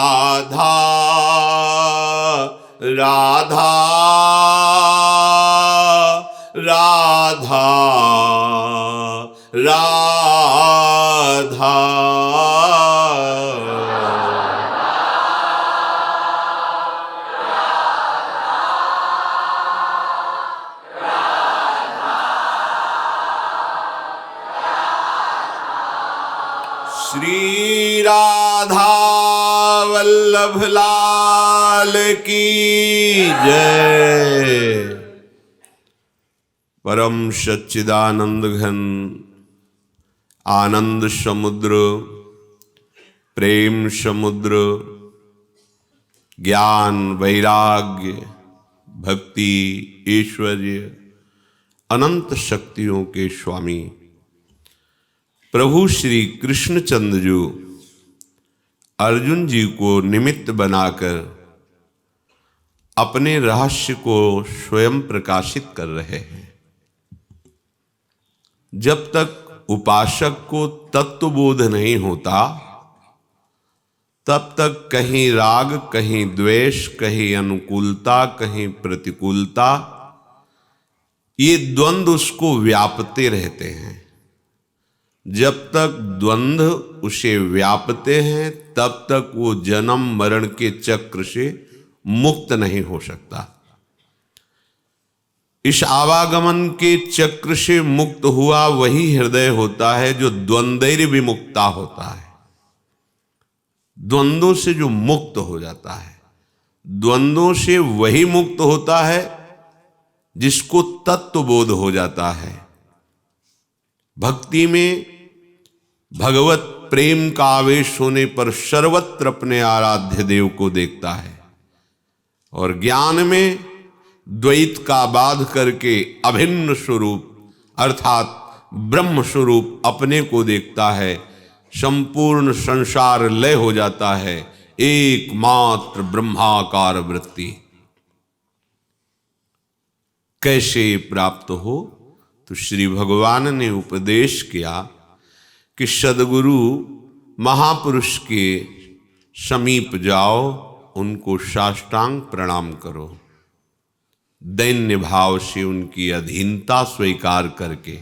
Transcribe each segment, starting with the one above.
राधा राधा राधा राधा श्री राधा वल्लभ लाल की जय। परम सच्चिदानंद घन आनंद समुद्र, प्रेम समुद्र, ज्ञान वैराग्य भक्ति ऐश्वर्य अनंत शक्तियों के स्वामी प्रभु श्री कृष्णचंद्र जी अर्जुन जी को निमित्त बनाकर अपने रहस्य को स्वयं प्रकाशित कर रहे हैं। जब तक उपासक को तत्वबोध नहीं होता तब तक कहीं राग, कहीं द्वेष, कहीं अनुकूलता, कहीं प्रतिकूलता, ये द्वंद्व उसको व्यापते रहते हैं। जब तक द्वंद्व उसे व्यापते हैं तब तक वो जन्म मरण के चक्र से मुक्त नहीं हो सकता। इस आवागमन के चक्र से मुक्त हुआ वही हृदय होता है जो द्वंद्वैर विमुक्ता होता है। द्वंद्वों से जो मुक्त हो जाता है, द्वंद्वों से वही मुक्त होता है जिसको तत्वबोध हो जाता है। भक्ति में भगवत प्रेम का आवेश होने पर सर्वत्र अपने आराध्य देव को देखता है और ज्ञान में द्वैत का बाध करके अभिन्न स्वरूप अर्थात ब्रह्म स्वरूप अपने को देखता है। संपूर्ण संसार लय हो जाता है, एकमात्र ब्रह्माकार वृत्ति। कैसे प्राप्त हो? तो श्री भगवान ने उपदेश किया कि सद्गुरु महापुरुष के समीप जाओ, उनको साष्टांग प्रणाम करो, दैन्य भाव से उनकी अधीनता स्वीकार करके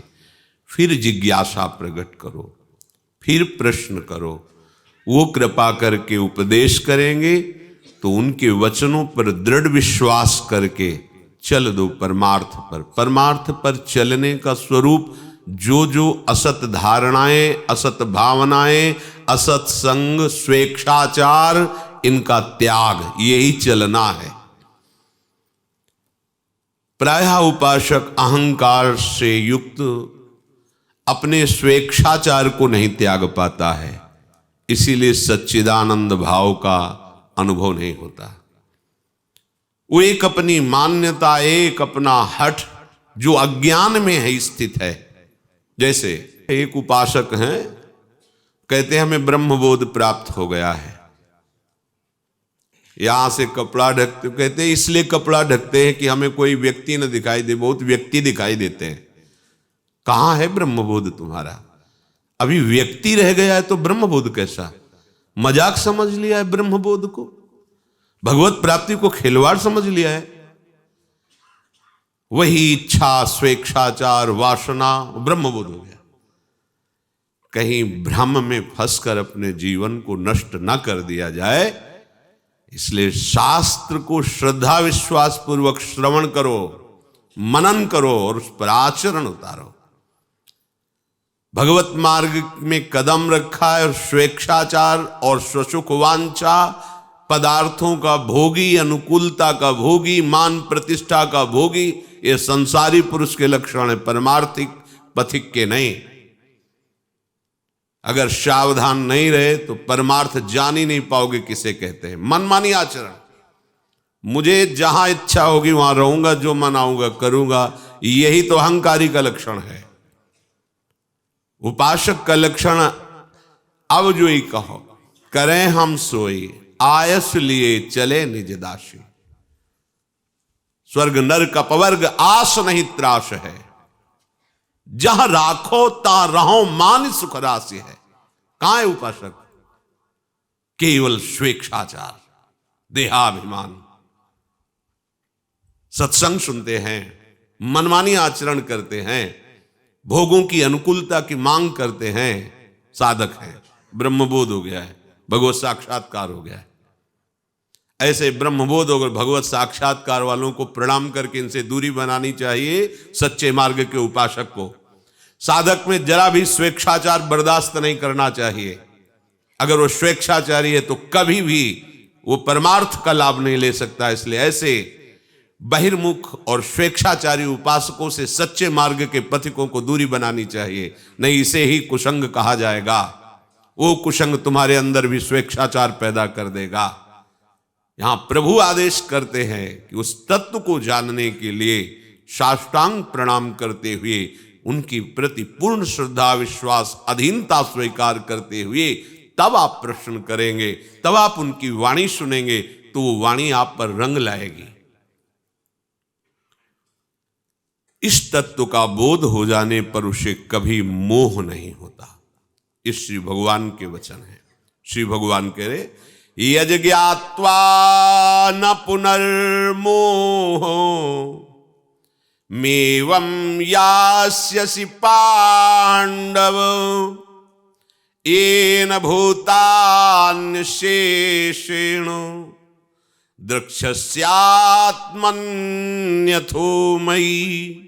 फिर जिज्ञासा प्रकट करो, फिर प्रश्न करो। वो कृपा करके उपदेश करेंगे तो उनके वचनों पर दृढ़ विश्वास करके चल दो परमार्थ पर। परमार्थ पर चलने का स्वरूप जो जो असत धारणाएं, असत भावनाएं, असत संग, स्वेच्छाचार, इनका त्याग, यही चलना है। प्रायः उपासक अहंकार से युक्त अपने स्वेच्छाचार को नहीं त्याग पाता है, इसीलिए सच्चिदानंद भाव का अनुभव नहीं होता। वो एक अपनी मान्यता, एक अपना हठ जो अज्ञान में है स्थित है। जैसे एक उपासक हैं, कहते हैं हमें ब्रह्मबोध प्राप्त हो गया है, यहां से कपड़ा ढकते, कहते हैं इसलिए कपड़ा ढकते हैं कि हमें कोई व्यक्ति न दिखाई दे। बहुत व्यक्ति दिखाई देते हैं। कहां है ब्रह्मबोध तुम्हारा? अभी व्यक्ति रह गया है तो ब्रह्मबोध कैसा? मजाक समझ लिया है ब्रह्मबोध को, भगवत प्राप्ति को खिलवाड़ समझ लिया है। वही इच्छा, स्वेच्छाचार, वासना ब्रह्मबोध हो गया। कहीं भ्रम में फंसकर अपने जीवन को नष्ट न कर दिया जाए, इसलिए शास्त्र को श्रद्धा विश्वास पूर्वक श्रवण करो, मनन करो और उस पर आचरण उतारो। भगवत मार्ग में कदम रखा है और स्वेच्छाचार और स्वसुख वांछा, पदार्थों का भोगी, अनुकूलता का भोगी, मान प्रतिष्ठा का भोगी, ये संसारी पुरुष के लक्षण है, परमार्थिक पथिक के नहीं। अगर सावधान नहीं रहे तो परमार्थ जान ही नहीं पाओगे किसे कहते हैं। मनमानी आचरण, मुझे जहां इच्छा होगी वहां रहूंगा, जो मनाऊंगा करूंगा, यही तो अहंकारी का लक्षण है। उपासक का लक्षण अब जो ही कहो, करें हम सोई, आयस लिए चले निज दासी। स्वर्ग नरक अपवर्ग आस नहीं त्रास है, जहां राखो ता रहो मान सुख राशि है। कहां है उपासक? केवल स्वेच्छाचार, देहाभिमान, सत्संग सुनते हैं, मनमानी आचरण करते हैं, भोगों की अनुकूलता की मांग करते हैं, साधक हैं, ब्रह्मबोध हो गया है, भगवत साक्षात्कार हो गया है। ऐसे ब्रह्मबोध और भगवत साक्षात्कार वालों को प्रणाम करके इनसे दूरी बनानी चाहिए। सच्चे मार्ग के उपासक को साधक में जरा भी स्वेच्छाचार बर्दाश्त नहीं करना चाहिए। अगर वो स्वेच्छाचारी है तो कभी भी वो परमार्थ का लाभ नहीं ले सकता। इसलिए ऐसे बहिर्मुख और स्वेच्छाचारी उपासकों से सच्चे मार्ग के पथिकों को दूरी बनानी चाहिए, नहीं इसे ही कुसंग कहा जाएगा। वो कुसंग तुम्हारे अंदर भी स्वेच्छाचार पैदा कर देगा। यहां प्रभु आदेश करते हैं कि उस तत्व को जानने के लिए साष्टांग प्रणाम करते हुए, उनकी प्रति पूर्ण श्रद्धा, विश्वास, अधीनता स्वीकार करते हुए तब आप प्रश्न करेंगे, तब आप उनकी वाणी सुनेंगे, तो वो वाणी आप पर रंग लाएगी। इस तत्व का बोध हो जाने पर उसे कभी मोह नहीं होता। इस श्री भगवान के वचन है। श्री भगवान कह रहे, यज ज्ञात्वा न पुनर्मोह मेवं यास्यसि पांडव येन भूतान्यशेषेण द्रक्ष्यस्यात्मन्यथो मयि।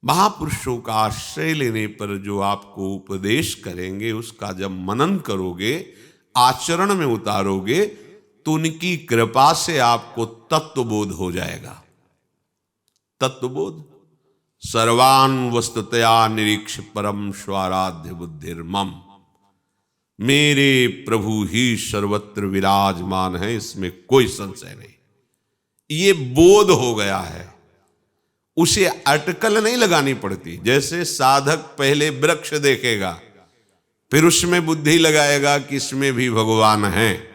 महापुरुषों का आश्रय लेने पर जो आपको उपदेश करेंगे, उसका जब मनन करोगे, आचरण में उतारोगे, तो उनकी कृपा से आपको तत्वबोध हो जाएगा। तत्वबोध, सर्वान् वस्तुतया निरीक्ष परम स्वाराध्य बुद्धिर्मम। मेरे प्रभु ही सर्वत्र विराजमान है, इसमें कोई संशय नहीं। ये बोध हो गया है, उसे अटकल नहीं लगानी पड़ती। जैसे साधक पहले वृक्ष देखेगा, फिर उसमें बुद्धि लगाएगा कि इसमें भी भगवान है,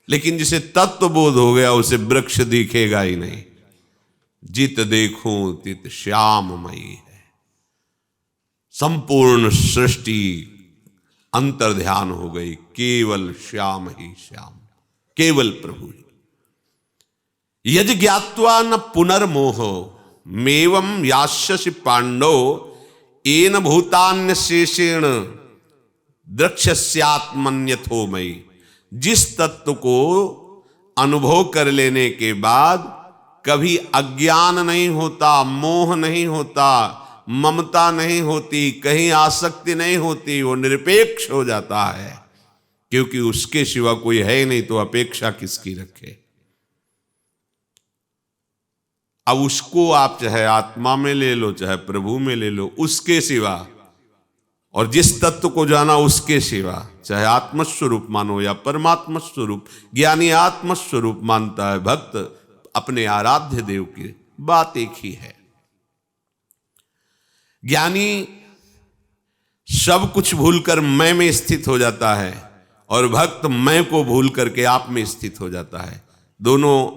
लेकिन जिसे तत्व बोध हो गया उसे वृक्ष दिखेगा ही नहीं। जित देखूं तित श्याममयी है। संपूर्ण सृष्टि अंतर्ध्यान हो गई, केवल श्याम ही श्याम, केवल प्रभु ही। यज ज्ञात्वा न पुनर्मोह मेवं यास्यसि पांडव येन भूतान्यशेषेण द्रक्ष्यस्यात्मन्यथो मयि। जिस तत्व को अनुभव कर लेने के बाद कभी अज्ञान नहीं होता, मोह नहीं होता, ममता नहीं होती, कहीं आसक्ति नहीं होती, वो निरपेक्ष हो जाता है, क्योंकि उसके सिवा कोई है ही नहीं, तो अपेक्षा किसकी रखे। अब उसको आप चाहे आत्मा में ले लो, चाहे प्रभु में ले लो, उसके सिवा, और जिस तत्व को जाना उसके सिवा, चाहे आत्मस्वरूप मानो या परमात्मा स्वरूप। ज्ञानी आत्मस्वरूप मानता है, भक्त अपने आराध्य देव की, बात एक ही है। ज्ञानी सब कुछ भूलकर मैं में स्थित हो जाता है, और भक्त मैं को भूल करके आप में स्थित हो जाता है। दोनों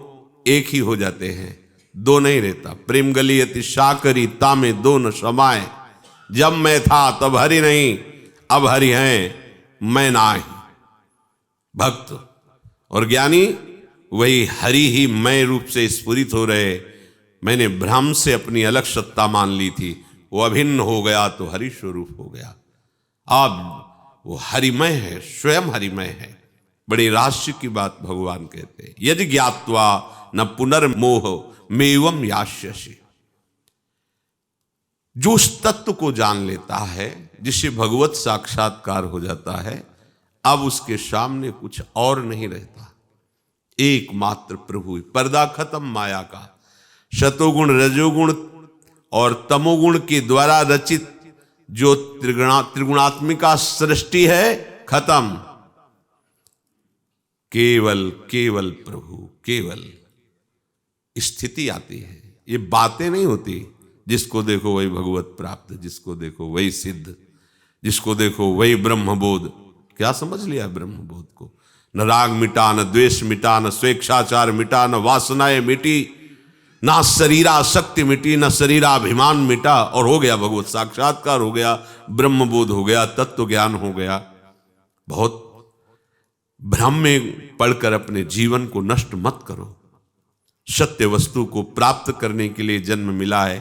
एक ही हो जाते हैं, दो नहीं रहता। प्रेम गली अति शाकरी तामे दो न समाए। जब मैं था तब हरि नहीं, अब हरि हैं मैं नाही। भक्त और ज्ञानी वही हरि ही मैं रूप से स्फुरित हो रहे। मैंने भ्रम से अपनी अलग सत्ता मान ली थी, वो अभिन्न हो गया तो हरि स्वरूप हो गया। अब वो हरिमय है, स्वयं हरिमय है। बड़ी रहस्य की बात भगवान कहते हैं, यदि ज्ञात्वा न पुनर्मोह मेवं यास्यसि। जो उस तत्व को जान लेता है, जिससे भगवत साक्षात्कार हो जाता है, अब उसके सामने कुछ और नहीं रहता, एकमात्र प्रभु। पर्दा खत्म माया का। शतोगुण, रजोगुण और तमोगुण के द्वारा रचित जो त्रिगुणात्मिका सृष्टि है, खत्म। केवल केवल प्रभु, केवल स्थिति आती है। ये बातें नहीं होती। जिसको देखो वही भगवत प्राप्त, जिसको देखो वही सिद्ध, जिसको देखो वही ब्रह्मबोध। क्या समझ लिया ब्रह्मबोध को? न राग मिटा, न द्वेष मिटा, न स्वेच्छाचार मिटा, न वासनाएं मिटी, ना शरीरासक्ति मिटी, न शरीराभिमान मिटा, और हो गया भगवत साक्षात्कार, हो गया ब्रह्मबोध, हो गया तत्व ज्ञान, हो गया। बहुत भ्रम में पड़कर अपने जीवन को नष्ट मत करो। सत्य वस्तु को प्राप्त करने के लिए जन्म मिला है।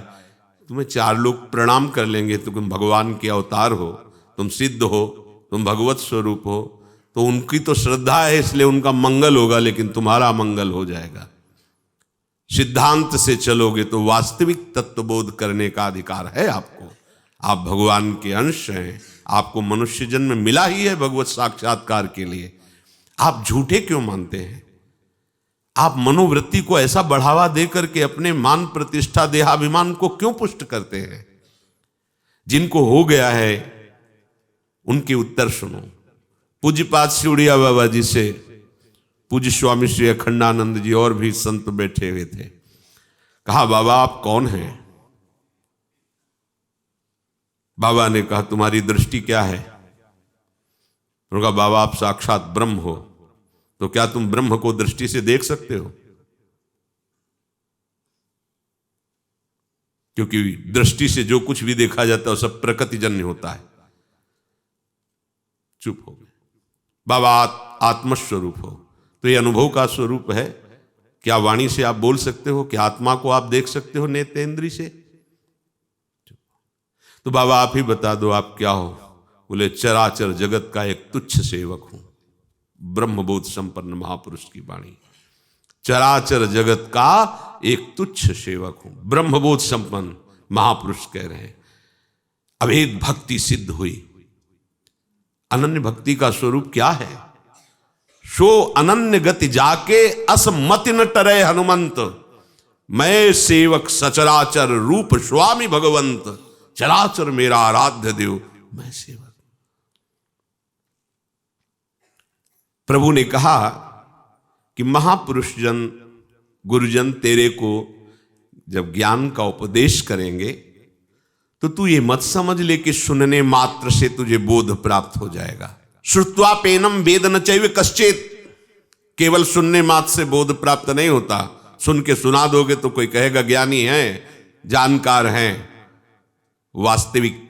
तुम्हें चार लोग प्रणाम कर लेंगे तो तुम भगवान के अवतार हो, तुम सिद्ध हो, तुम भगवत स्वरूप हो, तो उनकी तो श्रद्धा है इसलिए उनका मंगल होगा, लेकिन तुम्हारा मंगल हो जाएगा। सिद्धांत से चलोगे तो वास्तविक तत्वबोध करने का अधिकार है आपको। आप भगवान के अंश हैं, आपको मनुष्य जन्म मिला ही है भगवत साक्षात्कार के लिए। आप झूठे क्यों मानते हैं? आप मनोवृत्ति को ऐसा बढ़ावा देकर के अपने मान प्रतिष्ठा देहाभिमान को क्यों पुष्ट करते हैं? जिनको हो गया है उनके उत्तर सुनो। पूज्यपाद सिउड़िया बाबा जी से पूज्य स्वामी श्री अखंडानंद जी और भी संत बैठे हुए थे। कहा, बाबा आप कौन हैं? बाबा ने कहा, तुम्हारी दृष्टि क्या है? उन्होंने कहा, बाबा आप साक्षात ब्रह्म हो, तो क्या तुम ब्रह्म को दृष्टि से देख सकते हो? क्योंकि दृष्टि से जो कुछ भी देखा जाता है वो सब प्रकृतिजन्य होता है। चुप हो गए। बाबा आत्मस्वरूप हो, तो ये अनुभव का स्वरूप है। क्या वाणी से आप बोल सकते हो? क्या आत्मा को आप देख सकते हो नेत्रेंद्रिय से? तो बाबा आप ही बता दो आप क्या हो? बोले, चराचर जगत का एक तुच्छ सेवक हूं। ब्रह्मबोध संपन्न महापुरुष की वाणी। चराचर जगत का एक तुच्छ सेवक हूं, ब्रह्मबोध संपन्न महापुरुष कह रहे हैं। अभेद भक्ति सिद्ध हुई। अनन्य भक्ति का स्वरूप क्या है? सो अनन्य गति जाके असमति न टरे हनुमंत, मैं सेवक सचराचर रूप स्वामी भगवंत, चराचर मेरा आराध्य देव मैं सेवक। प्रभु ने कहा कि महापुरुष जन गुरुजन तेरे को जब ज्ञान का उपदेश करेंगे तो तू ये मत समझ ले कि सुनने मात्र से तुझे बोध प्राप्त हो जाएगा। श्रुत्वा पेनम वेद न चैव कश्चित, केवल सुनने मात्र से बोध प्राप्त नहीं होता। सुन के सुना दोगे तो कोई कहेगा ज्ञानी है, जानकार हैं। वास्तविक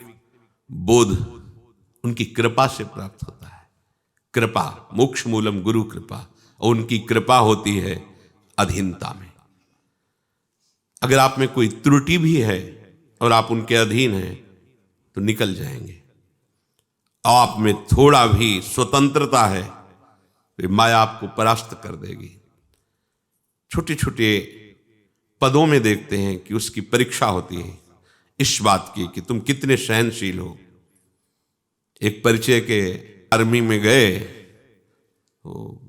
बोध उनकी कृपा से प्राप्त होता है। कृपा मोक्ष मूलम गुरु कृपा, और उनकी कृपा होती है अधीनता में। अगर आप में कोई त्रुटि भी है और आप उनके अधीन हैं तो निकल जाएंगे। आप में थोड़ा भी स्वतंत्रता है तो माया आपको परास्त कर देगी। छोटे छोटे पदों में देखते हैं कि उसकी परीक्षा होती है इस बात की कि तुम कितने सहनशील हो। एक परिचय के आर्मी में गए तो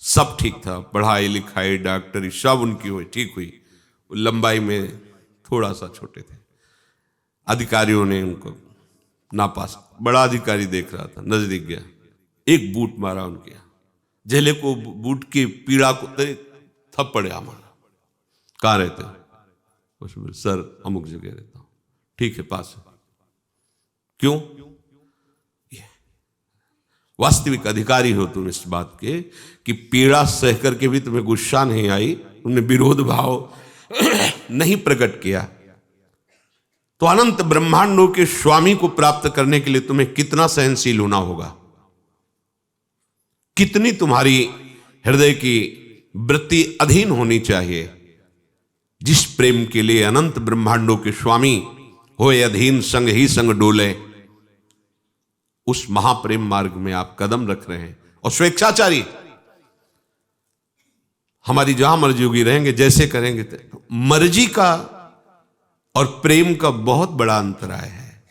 सब ठीक था, पढ़ाई लिखाई डॉक्टरी सब उनकी हुई ठीक हुई। लंबाई में थोड़ा सा छोटे थे। अधिकारियों ने उनको नापास, बड़ा अधिकारी देख रहा था, नजदीक गया, एक बूट मारा उनके। जेले को बूट की पीड़ा को थप्पड़े मारा। कहाँ रहते हो? उसमें सर अमुक जगह रहता हूं। ठीक है, पास है। क्यों? वास्तविक अधिकारी हो तुम इस बात के कि पीड़ा सह करके भी तुम्हें गुस्सा नहीं आई, तुमने विरोध भाव नहीं प्रकट किया। तो अनंत ब्रह्मांडों के स्वामी को प्राप्त करने के लिए तुम्हें कितना सहनशील होना होगा, कितनी तुम्हारी हृदय की वृत्ति अधीन होनी चाहिए। जिस प्रेम के लिए अनंत ब्रह्मांडों के स्वामी होए अधीन संग ही संग डोले, उस महाप्रेम मार्ग में आप कदम रख रहे हैं। और स्वेच्छाचारी हमारी जहां मर्जी होगी रहेंगे, जैसे करेंगे। मर्जी का और प्रेम का बहुत बड़ा अंतराय है।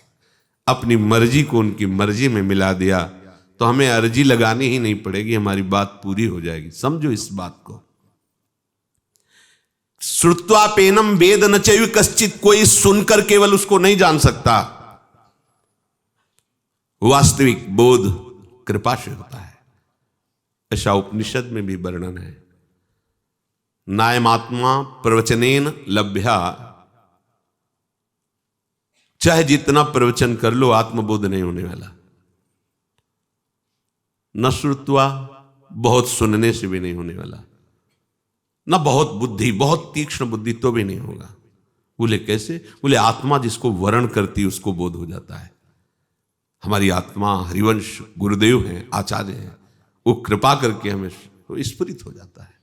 अपनी मर्जी को उनकी मर्जी में मिला दिया तो हमें अर्जी लगानी ही नहीं पड़ेगी, हमारी बात पूरी हो जाएगी। समझो इस बात को। श्रुत्वा पेनम वेद न चैव कश्चित, कोई सुनकर केवल उसको नहीं जान सकता। वास्तविक बोध कृपा से होता है। ऐसा उपनिषद में भी वर्णन है। नायमात्मा प्रवचनेन लभ्या, चाहे जितना प्रवचन कर लो आत्मबोध नहीं होने वाला। न श्रुत्वा, बहुत सुनने से भी नहीं होने वाला। न बहुत बुद्धि, बहुत तीक्ष्ण बुद्धि तो भी नहीं होगा। बोले कैसे? बोले आत्मा जिसको वर्ण करती है उसको बोध हो जाता है। हमारी आत्मा हरिवंश गुरुदेव हैं, आचार्य हैं, वो कृपा करके हमें वो स्फुरित हो जाता है।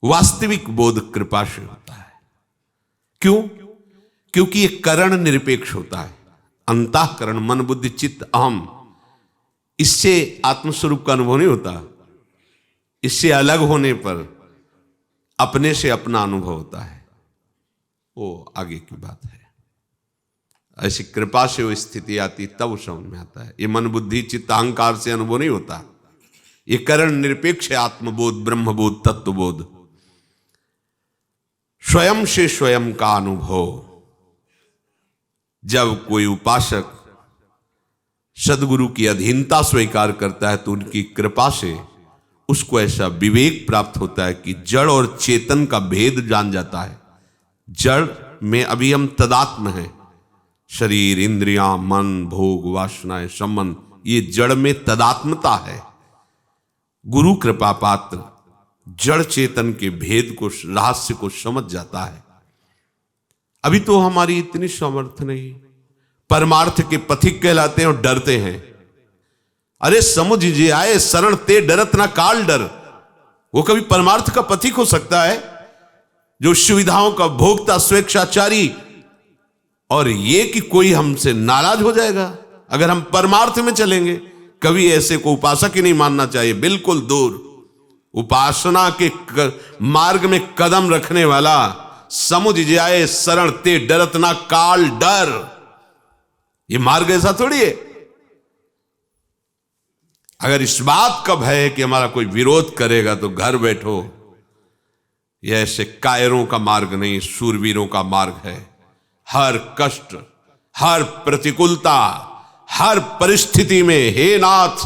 वास्तविक बोध कृपा से होता है। क्यों? क्योंकि ये करण निरपेक्ष होता है। अंतःकरण, मन, बुद्धि, चित्त, अहम, इससे आत्मस्वरूप का अनुभव नहीं होता। इससे अलग होने पर अपने से अपना अनुभव होता है, वो आगे की बात है। ऐसी कृपा से वो स्थिति आती तब वो समझ में आता है। ये मन, बुद्धि, चित्त, अहंकार से अनुभव नहीं होता। ये करण निरपेक्ष है। आत्मबोध, ब्रह्मबोध, तत्वबोध, स्वयं से स्वयं का अनुभव। जब कोई उपासक सदगुरु की अधीनता स्वीकार करता है तो उनकी कृपा से उसको ऐसा विवेक प्राप्त होता है कि जड़ और चेतन का भेद जान जाता है। जड़ में अभी हम तदात्म हैं। शरीर, इंद्रियां, मन, भोग, वासनाएं, संबंध, ये जड़ में तदात्मता है। गुरु कृपा पात्र जड़ चेतन के भेद को, रहस्य को समझ जाता है। अभी तो हमारी इतनी सामर्थ्य नहीं। परमार्थ के पथिक कहलाते हैं और डरते हैं। अरे समुझ आए शरण ते डरत ना काल डर। वो कभी परमार्थ का पथिक हो सकता है जो सुविधाओं का भोक्ता, स्वेच्छाचारी, और ये कि कोई हमसे नाराज हो जाएगा अगर हम परमार्थ में चलेंगे। कभी ऐसे को उपासक ही नहीं मानना चाहिए, बिल्कुल दूर। उपासना के मार्ग में कदम रखने वाला समुझ जाए शरण ते डरत ना काल डर, ये मार्ग ऐसा थोड़ी है। अगर इस बात का भय है कि हमारा कोई विरोध करेगा तो घर बैठो, यह ऐसे कायरों का मार्ग नहीं, शूरवीरों का मार्ग है। हर कष्ट, हर प्रतिकूलता, हर परिस्थिति में हे नाथ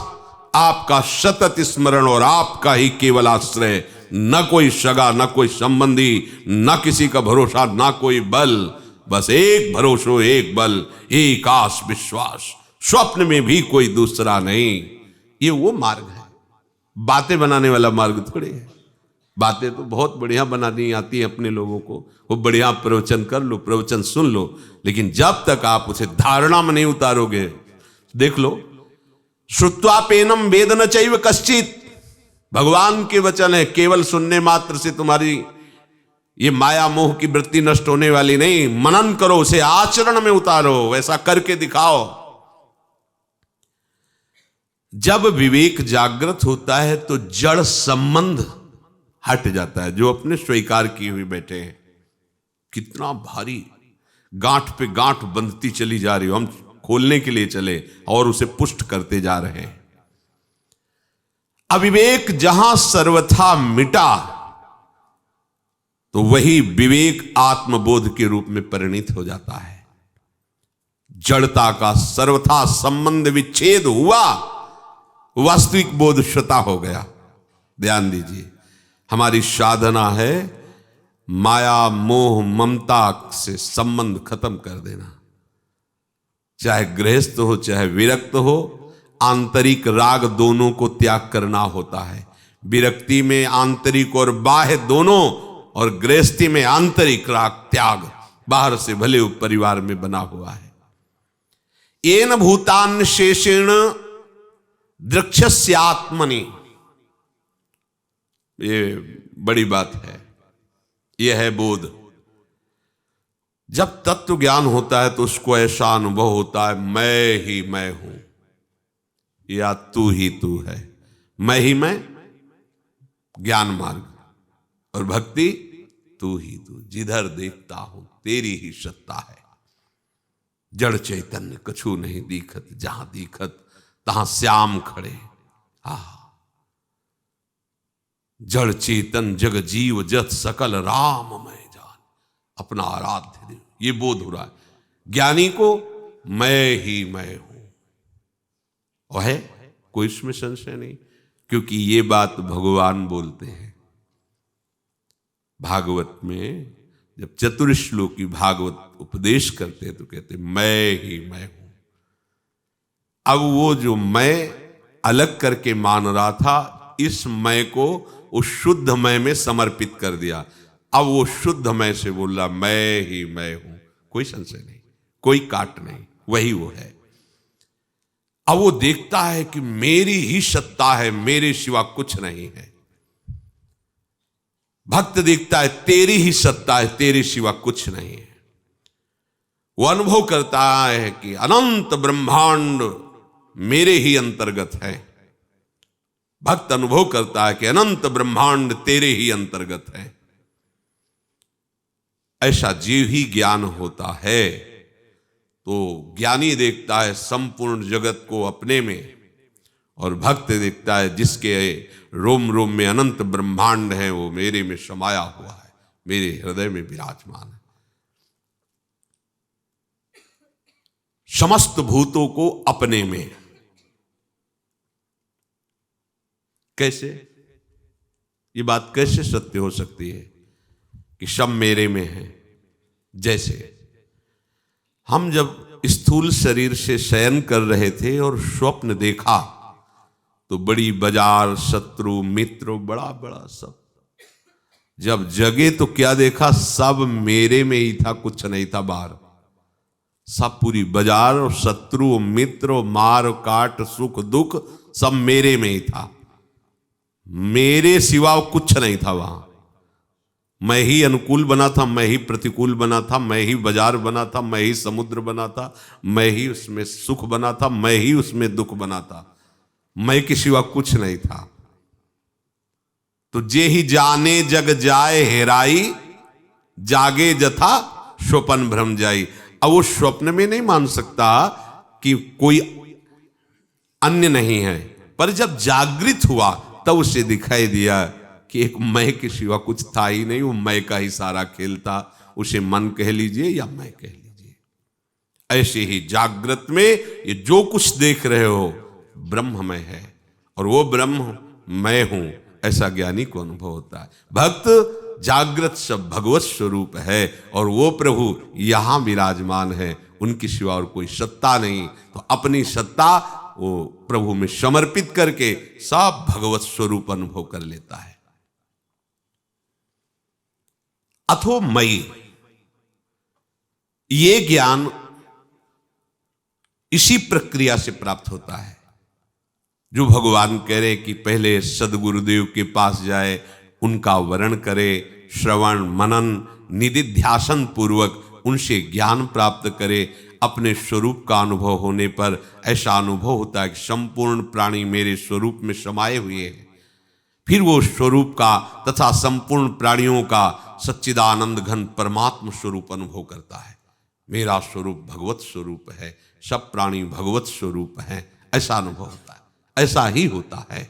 आपका सतत स्मरण और आपका ही केवल आश्रय। न कोई सगा, न कोई संबंधी, न किसी का भरोसा, न कोई बल, बस एक भरोसो, एक बल, एक आस विश्वास, स्वप्न में भी कोई दूसरा नहीं। ये वो मार्ग है। बातें बनाने वाला मार्ग थोड़े है। बातें तो बहुत बढ़िया बनानी आती है अपने लोगों को, वो बढ़िया प्रवचन कर लो, प्रवचन सुन लो, लेकिन जब तक आप उसे धारणा में नहीं उतारोगे, देख लो, श्रुत्वापेनम वेद न चैव कश्चित, भगवान के वचन है। केवल सुनने मात्र से तुम्हारी ये माया मोह की वृत्ति नष्ट होने वाली नहीं। मनन करो, उसे आचरण में उतारो, वैसा करके दिखाओ। जब विवेक जागृत होता है तो जड़ संबंध हट जाता है जो अपने स्वीकार किए हुए बैठे हैं। कितना भारी गांठ पे गांठ बंधती चली जा रही हो, हम खोलने के लिए चले और उसे पुष्ट करते जा रहे हैं। अविवेक जहां सर्वथा मिटा तो वही विवेक आत्मबोध के रूप में परिणित हो जाता है। जड़ता का सर्वथा संबंध विच्छेद हुआ, वास्तविक बोध श्रुता हो गया। ध्यान दीजिए, हमारी साधना है माया मोह ममता से संबंध खत्म कर देना। चाहे गृहस्थ हो चाहे विरक्त हो, आंतरिक राग दोनों को त्याग करना होता है। विरक्ति में आंतरिक और बाह्य दोनों, और गृहस्थी में आंतरिक राग त्याग, बाहर से भले परिवार में बना हुआ है। येन भूतान शेषेण दृक्षस्यात्मनि, ये बड़ी बात है। यह है बोध। जब तत्व ज्ञान होता है तो उसको ऐसा अनुभव होता है, मैं ही मैं हूं या तू ही तू है। मैं ही मैं, ज्ञान मार्ग, और भक्ति तू ही तू, जिधर देखता हूं तेरी ही सत्ता है। जड़ चैतन्य कछु नहीं दिखत, जहां दिखत तहां श्याम खड़े। जड़ चेतन जग जीव जत सकल राममय जान, अपना आराध्य देव, ये बोध हो रहा है ज्ञानी को, मैं ही मैं हूं। और है कोई इसमें संशय नहीं, क्योंकि ये बात भगवान बोलते हैं भागवत में। जब चतुर्श्लोकी भागवत उपदेश करते हैं तो कहते मैं ही मैं हूं। अब वो जो मैं अलग करके मान रहा था, इस मैं को उस शुद्ध मैं में समर्पित कर दिया। अब वो शुद्ध मैं से बोल रहा मैं ही मैं हूं, कोई संशय नहीं, कोई काट नहीं, वही वो है। अब वो देखता है कि मेरी ही सत्ता है, मेरे सिवा कुछ नहीं है। भक्त देखता है तेरी ही सत्ता है, तेरे सिवा कुछ नहीं है। वो अनुभव करता है कि अनंत ब्रह्मांड मेरे ही अंतर्गत है। भक्त अनुभव करता है कि अनंत ब्रह्मांड तेरे ही अंतर्गत है। ऐसा जीव ही ज्ञान होता है। तो ज्ञानी देखता है संपूर्ण जगत को अपने में, और भक्त देखता है जिसके रोम रोम में अनंत ब्रह्मांड है वो मेरे में समाया हुआ है, मेरे हृदय में विराजमान है। समस्त भूतों को अपने में। कैसे? ये बात कैसे सत्य हो सकती है कि सब मेरे में है? जैसे हम जब स्थूल शरीर से शयन कर रहे थे और स्वप्न देखा तो बड़ी बाजार, शत्रु, मित्र, बड़ा बड़ा सब। जब जगे तो क्या देखा? सब मेरे में ही था, कुछ नहीं था बाहर। सब पूरी बाजार और शत्रु, मित्र, मार काट, सुख दुख सब मेरे में ही था। मेरे सिवा कुछ नहीं था वहां। मैं ही अनुकूल बना था, मैं ही प्रतिकूल बना था, मैं ही बाजार बना था, मैं ही समुद्र बना था, मैं ही उसमें सुख बना था, मैं ही उसमें दुख बना था। मैं के सिवा कुछ नहीं था। तो जे ही जाने जग जाए हेराई, जागे जथा स्वपन भ्रम जाई। अब वो स्वप्न में नहीं मान सकता कि कोई अन्य नहीं है, पर जब जागृत हुआ तब उसे दिखाई दिया कि एक मैं के सिवा कुछ था ही नहीं। वो मैं का ही सारा खेल था। उसे मन कह लीजिए या मैं कह लीजिए। ऐसे ही जागृत में ये जो कुछ देख रहे हो ब्रह्ममय है, और वो ब्रह्म मैं हूं, ऐसा ज्ञानी को अनुभव होता है। भक्त जागृत सब भगवत स्वरूप है, और वो प्रभु यहां विराजमान है, उनकी सिवा और कोई सत्ता नहीं। तो अपनी सत्ता वो प्रभु में समर्पित करके सब भगवत स्वरूप अनुभव कर लेता है। अथो मयि, ये ज्ञान इसी प्रक्रिया से प्राप्त होता है जो भगवान कह रहे कि पहले सदगुरुदेव के पास जाए, उनका वर्ण करे, श्रवण मनन निधिध्यासन पूर्वक उनसे ज्ञान प्राप्त करे। अपने स्वरूप का अनुभव होने पर ऐसा अनुभव होता है कि संपूर्ण प्राणी मेरे स्वरूप में समाये हुए हैं। फिर वो स्वरूप का तथा संपूर्ण प्राणियों का सच्चिदानंद घन परमात्म स्वरूप अनुभव करता है। मेरा स्वरूप भगवत स्वरूप है, सब प्राणी भगवत स्वरूप हैं, ऐसा अनुभव होता है। ऐसा ही होता है।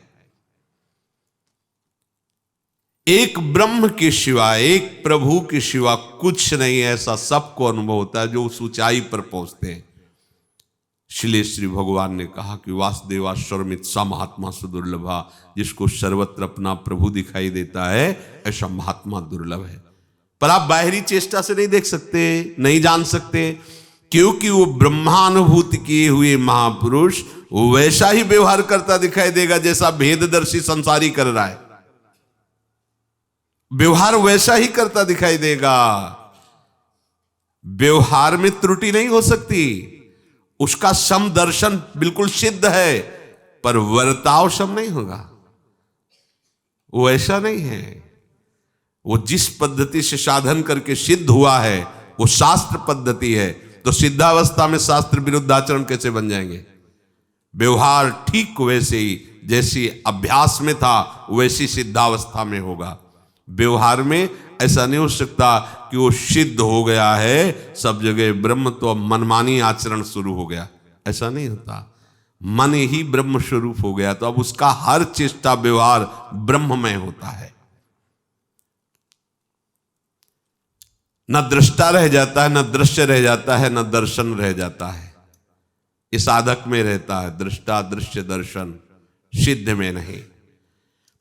एक ब्रह्म के सिवा, एक प्रभु के सिवा कुछ नहीं, ऐसा सबको अनुभव होता है जो उस ऊंचाई पर पहुंचते हैं। इसलिए श्री भगवान ने कहा कि वासुदेवा सर्वमित सा महात्मा सुदुर्लभा, जिसको सर्वत्र अपना प्रभु दिखाई देता है ऐसा महात्मा दुर्लभ है। पर आप बाहरी चेष्टा से नहीं देख सकते, नहीं जान सकते, क्योंकि वो ब्रह्मानुभूति किए हुए महापुरुष वो वैसा ही व्यवहार करता दिखाई देगा जैसा भेददर्शी संसारी कर रहा है। व्यवहार वैसा ही करता दिखाई देगा। व्यवहार में त्रुटि नहीं हो सकती। उसका सम दर्शन बिल्कुल सिद्ध है, पर वर्ताव सम नहीं होगा। वो ऐसा नहीं है। वो जिस पद्धति से साधन करके सिद्ध हुआ है वो शास्त्र पद्धति है। तो सिद्धावस्था में शास्त्र विरुद्ध आचरण कैसे बन जाएंगे? व्यवहार ठीक वैसे ही जैसी अभ्यास में था वैसी सिद्धावस्था में होगा। व्यवहार में ऐसा नहीं हो सकता कि वो सिद्ध हो गया है सब जगह ब्रह्म, तो अब मनमानी आचरण शुरू हो गया, ऐसा नहीं होता। मन ही ब्रह्म स्वरूप हो गया तो अब उसका हर चेष्टा व्यवहार ब्रह्ममय होता है। न दृष्टा रह जाता है, न दृश्य रह जाता है, न दर्शन रह जाता है। इस साधक में रहता है दृष्टा दृश्य दर्शन, सिद्ध में नहीं।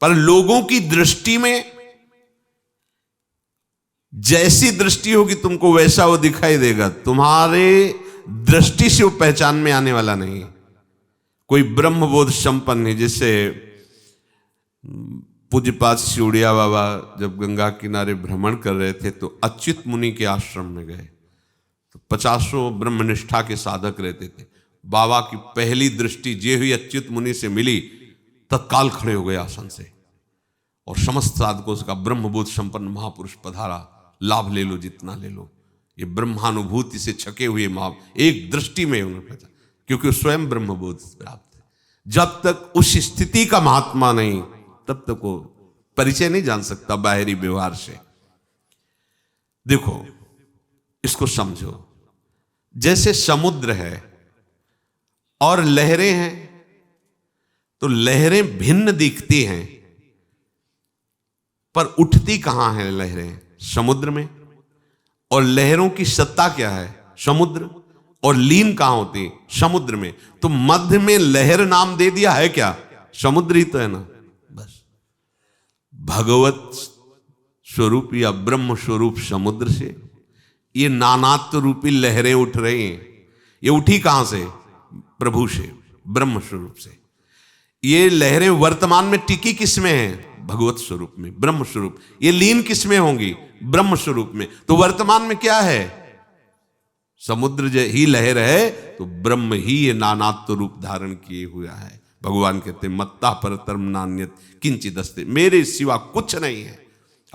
पर लोगों की दृष्टि में जैसी दृष्टि होगी तुमको वैसा वो दिखाई देगा। तुम्हारे दृष्टि से वो पहचान में आने वाला नहीं। कोई ब्रह्मबोध संपन्न है, जैसे पूज्यपाद सिउड़िया बाबा जब गंगा किनारे भ्रमण कर रहे थे तो अच्युत मुनि के आश्रम में गए, तो 50 ब्रह्मनिष्ठा के साधक रहते थे। बाबा की पहली दृष्टि जे हुई अच्युत मुनि से मिली, तत्काल खड़े हो गए आसन से और समस्त साधकों का ब्रह्मबोध संपन्न महापुरुष पधारा, लाभ ले लो जितना ले लो। ये ब्रह्मानुभूति से छके हुए महा एक दृष्टि में उन्होंने पता, क्योंकि स्वयं ब्रह्मबोध प्राप्त है। जब तक उस स्थिति का महात्मा नहीं, तब तक वो परिचय नहीं जान सकता बाहरी व्यवहार से। देखो, इसको समझो, जैसे समुद्र है और लहरें हैं, तो लहरें भिन्न दिखती हैं, पर उठती कहां है लहरें? समुद्र में। और लहरों की सत्ता क्या है? समुद्र। और लीन कहां होती? समुद्र में। तो मध्य में लहर नाम दे दिया है क्या? समुद्र ही तो है ना। बस भगवत स्वरूप या ब्रह्म स्वरूप समुद्र से ये नानात्व रूपी लहरें उठ रही हैं। ये उठी कहां से? प्रभु से, ब्रह्म स्वरूप से। ये लहरें वर्तमान में टिकी किस में है? भगवत स्वरूप में, ब्रह्म स्वरूप। ये लीन किस में होंगी? ब्रह्म स्वरूप में। तो वर्तमान में क्या है? समुद्र ही लहर है, तो ब्रह्म ही ये नानात्व रूप धारण किए हुआ है। भगवान कहते मत्ता परतरम नान्यत किंचित अस्ति, मेरे सिवा कुछ नहीं है।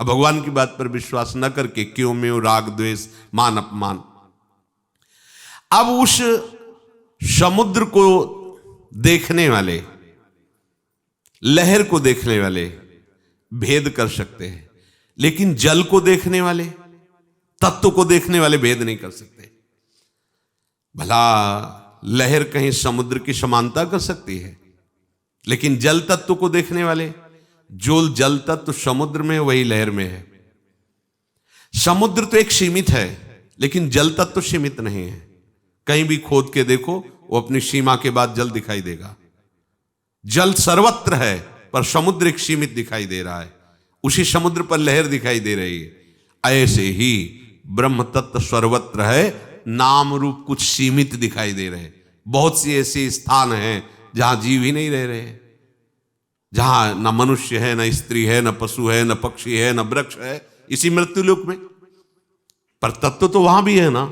अब भगवान की बात पर विश्वास न करके क्यों में राग द्वेष मान अपमान। अब उस समुद्र को देखने वाले, लहर को देखने वाले भेद कर सकते हैं, लेकिन जल को देखने वाले, तत्व को देखने वाले भेद नहीं कर सकते। भला लहर कहीं समुद्र की समानता कर सकती है, लेकिन जल तत्व को देखने वाले, जो जल तत्व समुद्र में वही लहर में है। समुद्र तो एक सीमित है, लेकिन जल तत्व सीमित नहीं है। कहीं भी खोद के देखो, वो अपनी सीमा के बाद जल दिखाई देगा। जल सर्वत्र है, पर समुद्र एक सीमित दिखाई दे रहा है। उसी समुद्र पर लहर दिखाई दे रही है। ऐसे ही ब्रह्म तत्व सर्वत्र है, नाम रूप कुछ सीमित दिखाई दे रहे। बहुत सी ऐसे स्थान हैं जहां जीव ही नहीं रह रहे, जहां न मनुष्य है, न स्त्री है, न पशु है, न पक्षी है, न वृक्ष है, इसी मृत्युलोक में। पर तत्व तो वहां भी है ना।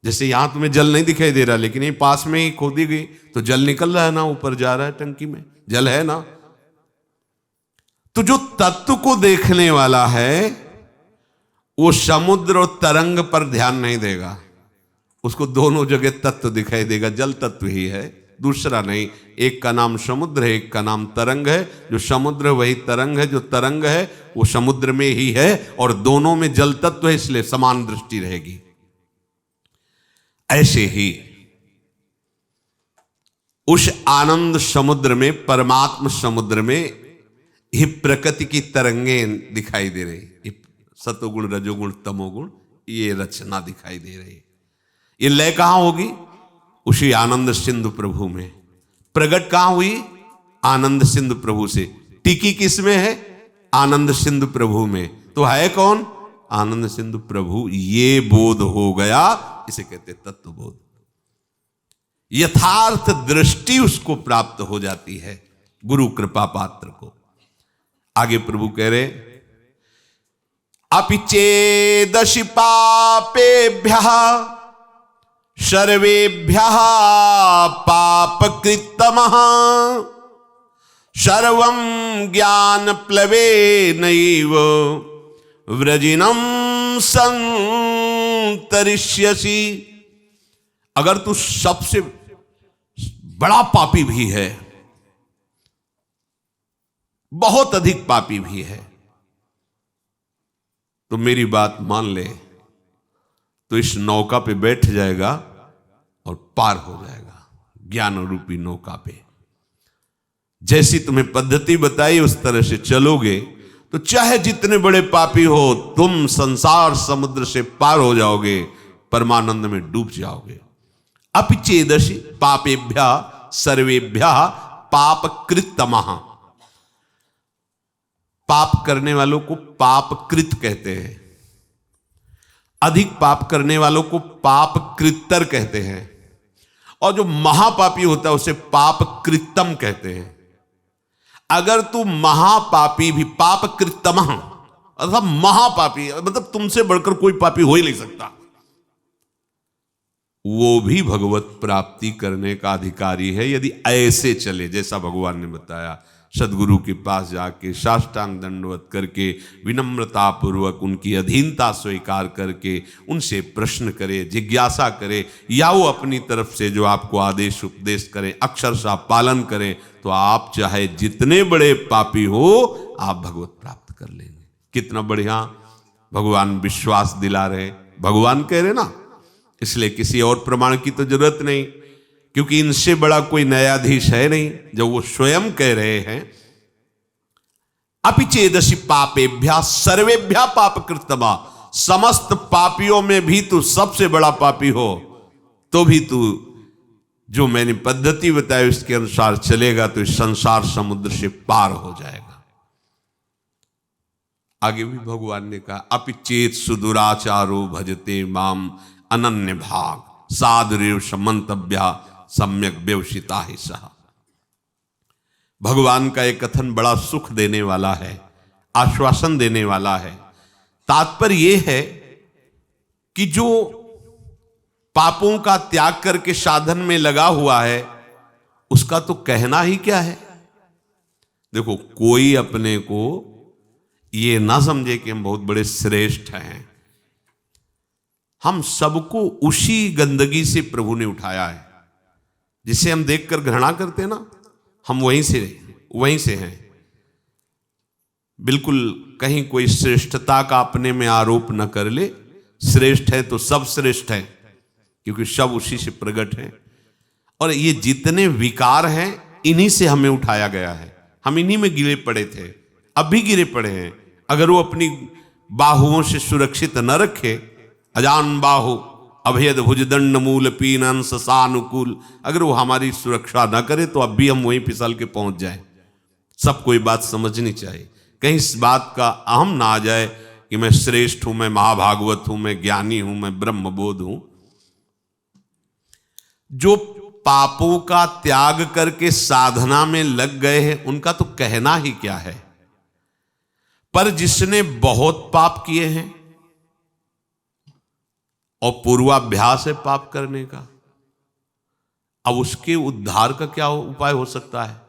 जैसे यहां तुम्हें जल नहीं दिखाई दे रहा, लेकिन ये पास में ही खोदी गई तो जल निकल रहा है ना, ऊपर जा रहा है, टंकी में जल है ना। तो जो तत्व को देखने वाला है, वो समुद्र और तरंग पर ध्यान नहीं देगा। उसको दोनों जगह तत्व दिखाई देगा, जल तत्व ही है, दूसरा नहीं। एक का नाम समुद्र है, एक का नाम तरंग है। जो समुद्र वही तरंग है, जो तरंग है वो समुद्र में ही है, और दोनों में जल तत्व है, इसलिए समान दृष्टि रहेगी। ऐसे ही उस आनंद समुद्र में, परमात्म समुद्र में ही प्रकृति की तरंगें दिखाई दे रही। सतोगुण, रजोगुण, तमोगुण, ये रचना दिखाई दे रही। ये लय कहां होगी? उसी आनंद सिंधु प्रभु में। प्रकट कहां हुई? आनंद सिंधु प्रभु से। टिकी किस में है? आनंद सिंधु प्रभु में। तो है कौन? आनंद सिंधु प्रभु। ये बोध हो गया, इसे कहते तत्व बोध। यथार्थ दृष्टि उसको प्राप्त हो जाती है, गुरु कृपा पात्र को। आगे प्रभु कह रहे, अपि चेदशि पापेभ्यः सर्वेभ्यः पापकृत्तमः सर्वं ज्ञान प्लवेनैव व्रजिनं संतरिष्यसि। अगर तू सबसे बड़ा पापी भी है, बहुत अधिक पापी भी है, तो मेरी बात मान ले, तो इस नौका पे बैठ जाएगा और पार हो जाएगा, ज्ञान रूपी नौका पे। जैसी तुम्हें पद्धति बताई उस तरह से चलोगे तो चाहे जितने बड़े पापी हो, तुम संसार समुद्र से पार हो जाओगे, परमानंद में डूब जाओगे। अपि चेदशि पापेभ्यः सर्वेभ्यः पापकृत्तमः। पाप करने वालों को पापकृत कहते हैं, अधिक पाप करने वालों को पापकृत्तर कहते हैं, और जो महापापी होता है उसे पापकृत्तम कहते हैं। अगर तू महापापी भी, पापकृत्तम अर्थात महापापी, मतलब तुमसे बढ़कर कोई पापी हो ही नहीं सकता, वो भी भगवत प्राप्ति करने का अधिकारी है, यदि ऐसे चले जैसा भगवान ने बताया। सदगुरु के पास जाके साष्टांग दंडवत करके विनम्रता पूर्वक उनकी अधीनता स्वीकार करके उनसे प्रश्न करे, जिज्ञासा करे, या वो अपनी तरफ से जो आपको आदेश उपदेश करें अक्षरशः पालन करें, तो आप चाहे जितने बड़े पापी हो आप भगवत प्राप्त कर लेंगे। कितना बढ़िया भगवान विश्वास दिला रहे, भगवान कह रहे ना, इसलिए किसी और प्रमाण की तो जरूरत नहीं, क्योंकि इनसे बड़ा कोई न्यायाधीश है नहीं। जब वो स्वयं कह रहे हैं अपिचेदसि पापेभ्या सर्वेभ्या पाप कृतवा, समस्त पापियों में भी तू सबसे बड़ा पापी हो तो भी तू जो मैंने पद्धति बताई उसके अनुसार चलेगा तो इस संसार समुद्र से पार हो जाएगा। आगे भी भगवान ने कहा अपिचेत सुदुराचारो भजते माम अनन्य भाग साधुरेव समंतव्या सम्यक व्यवसिता ही सहा। भगवान का एक कथन बड़ा सुख देने वाला है, आश्वासन देने वाला है। तात्पर्य यह है कि जो पापों का त्याग करके साधन में लगा हुआ है उसका तो कहना ही क्या है। देखो, कोई अपने को ये ना समझे कि हम बहुत बड़े श्रेष्ठ हैं। हम सबको उसी गंदगी से प्रभु ने उठाया है जिसे हम देखकर घृणा करते हैं ना, हम वहीं से हैं। बिल्कुल कहीं कोई श्रेष्ठता का अपने में आरोप न कर ले। श्रेष्ठ है तो सब श्रेष्ठ है, क्योंकि सब उसी से प्रकट है। और ये जितने विकार हैं इन्हीं से हमें उठाया गया है। हम इन्हीं में गिरे पड़े थे, अब भी गिरे पड़े हैं। अगर वो अपनी बाहुओं से सुरक्षित न रखे, अजान बाहु अभेद भुजदंड मूल पीनन ससानुकूल, अगर वो हमारी सुरक्षा न करे तो अब भी हम वहीं फिसल के पहुंच जाएं। सबको ये बात समझनी चाहिए, कहीं इस बात का अहम ना आ जाए कि मैं श्रेष्ठ हूं, मैं महाभागवत हूं, मैं ज्ञानी हूं, मैं ब्रह्मबोध हूं। जो पापों का त्याग करके साधना में लग गए हैं उनका तो कहना ही क्या है। पर जिसने बहुत पाप किए हैं और पूर्वाभ्यास है पाप करने का, अब उसके उद्धार का क्या उपाय हो सकता है।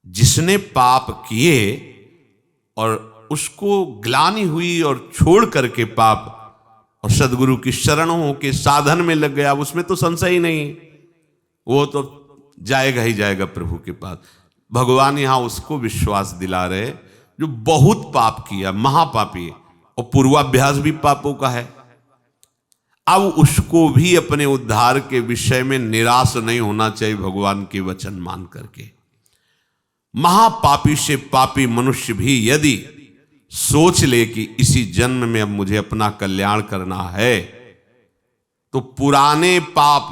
जिसने पाप किए और उसको ग्लानि हुई और छोड़ करके पाप और सदगुरु की शरण होके साधन में लग गया, उसमें तो संशय ही नहीं, वो तो जाएगा ही जाएगा प्रभु के पास। भगवान यहां उसको विश्वास दिला रहे जो बहुत पाप किया, महापापी, और पूर्वाभ्यास भी पापों का है। अब उसको भी अपने उद्धार के विषय में निराश नहीं होना चाहिए भगवान के वचन मान करके। महापापी से पापी मनुष्य भी यदि सोच ले कि इसी जन्म में अब मुझे अपना कल्याण करना है, तो पुराने पाप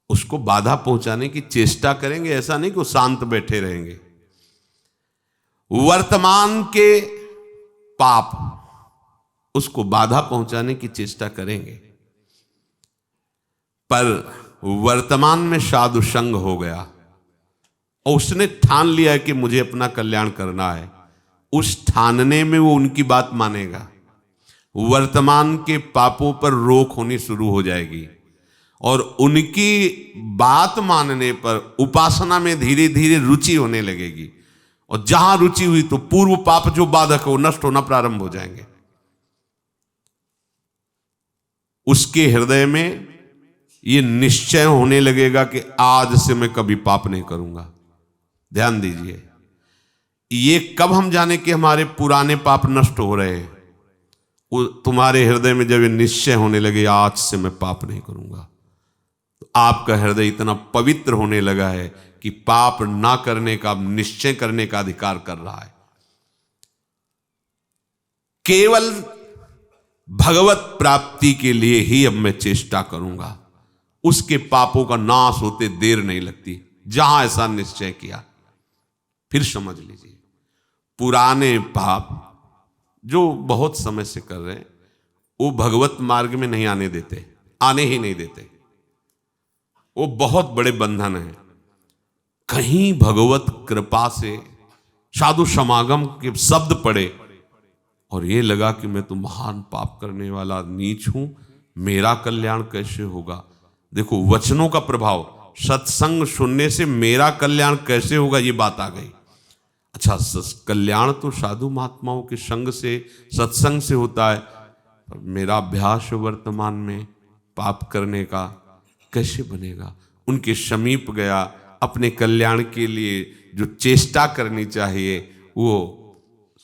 उसको बाधा पहुंचाने की चेष्टा करेंगे। ऐसा नहीं कि वो शांत बैठे रहेंगे। वर्तमान के पाप उसको बाधा पहुंचाने की चेष्टा करेंगे। पर वर्तमान में साधु संग हो गया और उसने ठान लिया कि मुझे अपना कल्याण करना है, उस ठानने में वो उनकी बात मानेगा। वर्तमान के पापों पर रोक होनी शुरू हो जाएगी और उनकी बात मानने पर उपासना में धीरे धीरे रुचि होने लगेगी। और जहां रुचि हुई तो पूर्व पाप जो बाधक हो नष्ट होना प्रारंभ हो जाएंगे। उसके हृदय में ये निश्चय होने लगेगा कि आज से मैं कभी पाप नहीं करूंगा। ध्यान दीजिए, ये कब हम जाने कि हमारे पुराने पाप नष्ट हो रहे हैं। तुम्हारे हृदय में जब ये निश्चय होने लगे आज से मैं पाप नहीं करूंगा, तो आपका हृदय इतना पवित्र होने लगा है कि पाप ना करने का निश्चय करने का अधिकार कर रहा है। केवल भगवत प्राप्ति के लिए ही अब मैं चेष्टा करूंगा। उसके पापों का नाश होते देर नहीं लगती। जहां ऐसा निश्चय किया, फिर समझ लीजिए पुराने पाप जो बहुत समय से कर रहे हैं वो भगवत मार्ग में नहीं आने देते, आने ही नहीं देते। वो बहुत बड़े बंधन हैं। कहीं भगवत कृपा से साधु समागम के शब्द पड़े और ये लगा कि मैं तो महान पाप करने वाला नीच हूं, मेरा कल्याण कैसे होगा। देखो वचनों का प्रभाव, सत्संग सुनने से मेरा कल्याण कैसे होगा, ये बात आ गई। अच्छा, कल्याण तो साधु महात्माओं के संग से, सत्संग से होता है, पर मेरा अभ्यास वर्तमान में पाप करने का कैसे बनेगा। उनके समीप गया, अपने कल्याण के लिए जो चेष्टा करनी चाहिए वो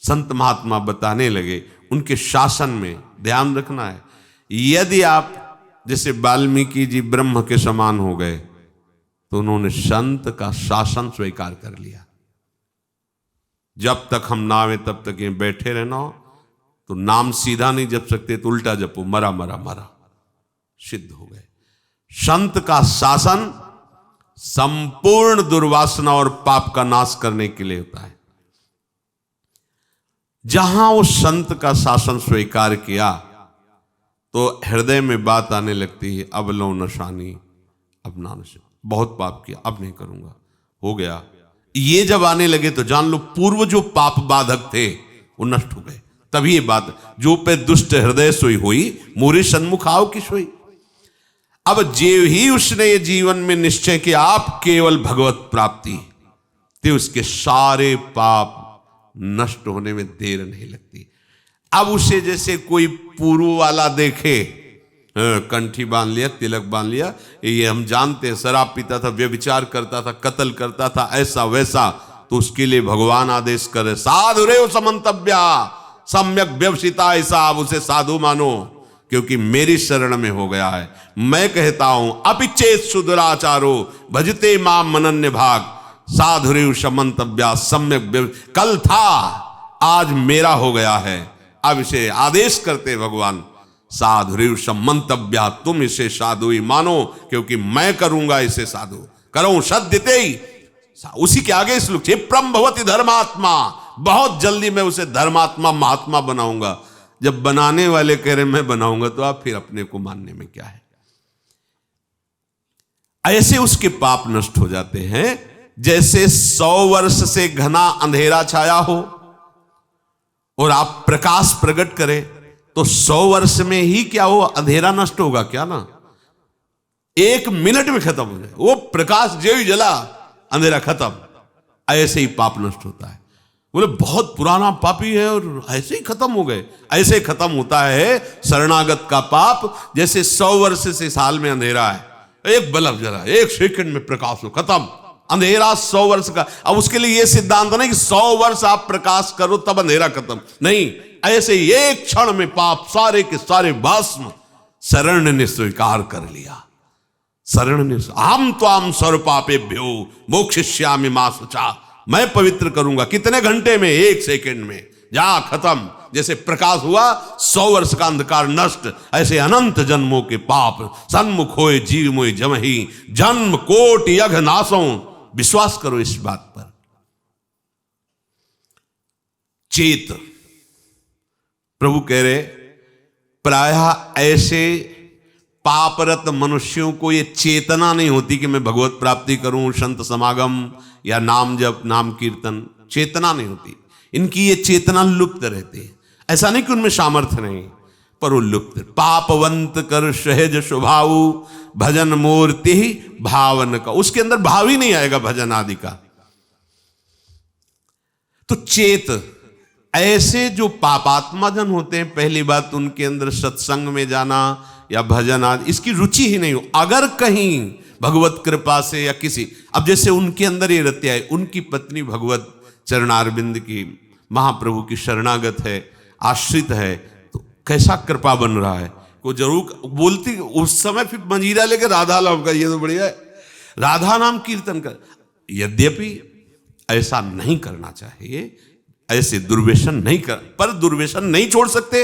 संत महात्मा बताने लगे। उनके शासन में ध्यान रखना है। यदि आप जैसे वाल्मीकि जी ब्रह्म के समान हो गए तो उन्होंने संत का शासन स्वीकार कर लिया। जब तक हम ना आवे तब तक ये बैठे रहना हो, तो नाम सीधा नहीं जप सकते तो उल्टा जपो, मरा मरा मरा, सिद्ध हो गए। संत का शासन संपूर्ण दुर्वासना और पाप का नाश करने के लिए होता है। जहां वो संत का शासन स्वीकार किया तो हृदय में बात आने लगती है, अब लो नशानी, अब ना नशा, बहुत पाप किया, अब नहीं करूंगा, हो गया। ये जब आने लगे तो जान लो पूर्व जो पाप बाधक थे वो नष्ट हो गए। तभी ये बात, जो पे दुष्ट हृदय सोई हुई, मोरे सन्मुख आओ की सोई। अब जे ही उसने ये जीवन में निश्चय किया आप केवल भगवत प्राप्ति, तो उसके सारे पाप नष्ट होने में देर नहीं लगती। अब उसे जैसे कोई पूर्व वाला देखे, कंठी बांध लिया, तिलक बांध लिया, ये हम जानते हैं, शराब पीता था, व्यभिचार करता था, कत्ल करता था, ऐसा वैसा, तो उसके लिए भगवान आदेश करे, साधु रेव समंतव्या सम्यक व्यवसिता, ऐसा आप उसे साधु मानो, क्योंकि मेरी शरण में हो गया है। मैं कहता हूं अपिचेत सुदुराचारो भजते माम मनन्य भाग, साधुरेव समंतव्या सम्यक, कल था आज मेरा हो गया है। अब इसे आदेश करते भगवान, साधुरेव समंतव्या, तुम इसे साधु ही मानो, क्योंकि मैं करूंगा इसे साधु, करूं सद्यते ही। उसी के आगे श्लोक, क्षिप्रम भवति धर्मात्मा, बहुत जल्दी मैं उसे धर्मात्मा महात्मा बनाऊंगा। जब बनाने वाले कह रहे मैं बनाऊंगा, तो आप फिर अपने को मानने में क्या है। ऐसे उसके पाप नष्ट हो जाते हैं जैसे 100 वर्ष से घना अंधेरा छाया हो और आप प्रकाश प्रकट करें, तो 100 वर्ष में ही क्या हो, अंधेरा नष्ट होगा क्या ना, 1 मिनट में खत्म हो जाए। वो प्रकाश जो ही जला, अंधेरा खत्म। ऐसे ही पाप नष्ट होता है। बोले बहुत पुराना पापी है और ऐसे ही खत्म हो गए। ऐसे खत्म होता है शरणागत का पाप, जैसे 100 वर्ष से साल में अंधेरा है, एक बल्ब जला, 1 सेकंड में प्रकाश हो, खत्म अंधेरा 100 वर्ष का। अब उसके लिए यह सिद्धांत नहीं कि 100 वर्ष आप प्रकाश करो तब अंधेरा खत्म, नहीं, ऐसे ही एक क्षण में पाप सारे के सारे भस्म शरण ने स्वीकार कर लिया। शरण ने, हम तो आम सर्व पापेभ्यो मोक्षयिष्यामि मा शुचा, मैं पवित्र करूंगा। कितने घंटे में, 1 सेकंड में, जा खत्म। जैसे प्रकाश हुआ 100 वर्ष का अंधकार नष्ट, ऐसे अनंत जन्मों के पाप सन्मुख होए जीव मोय जमहि, जन्म कोट यघ नासों। विश्वास करो इस बात पर। चेत, प्रभु कह रहे प्रायः ऐसे पापरत मनुष्यों को ये चेतना नहीं होती कि मैं भगवत प्राप्ति करूं, संत समागम या नाम जप, नाम कीर्तन, चेतना नहीं होती इनकी। ये चेतना लुप्त रहती है। ऐसा नहीं कि उनमें सामर्थ्य नहीं, पर वो लुप्त। पापवंत कर सहज स्वभाव, भजन मूर्ति भावन का, उसके अंदर भाव ही नहीं आएगा भजन आदि का। तो चेत, ऐसे जो पापात्मा जन होते हैं, पहली बात उनके अंदर सत्संग में जाना या भजन आदि इसकी रुचि ही नहीं हो। अगर कहीं भगवत कृपा से या किसी, अब जैसे उनके अंदर ये रहती है, उनकी पत्नी भगवत चरणारविंद की, महाप्रभु की शरणागत है, आश्रित है, तो कैसा कृपा बन रहा है। को जरूर बोलती उस समय, फिर मंजीरा लेकर राधा नाम का, ये तो बढ़िया है, राधा नाम कीर्तन कर। यद्यपि ऐसा नहीं करना चाहिए, ऐसे दुर्व्यसन नहीं कर, पर दुर्व्यसन नहीं छोड़ सकते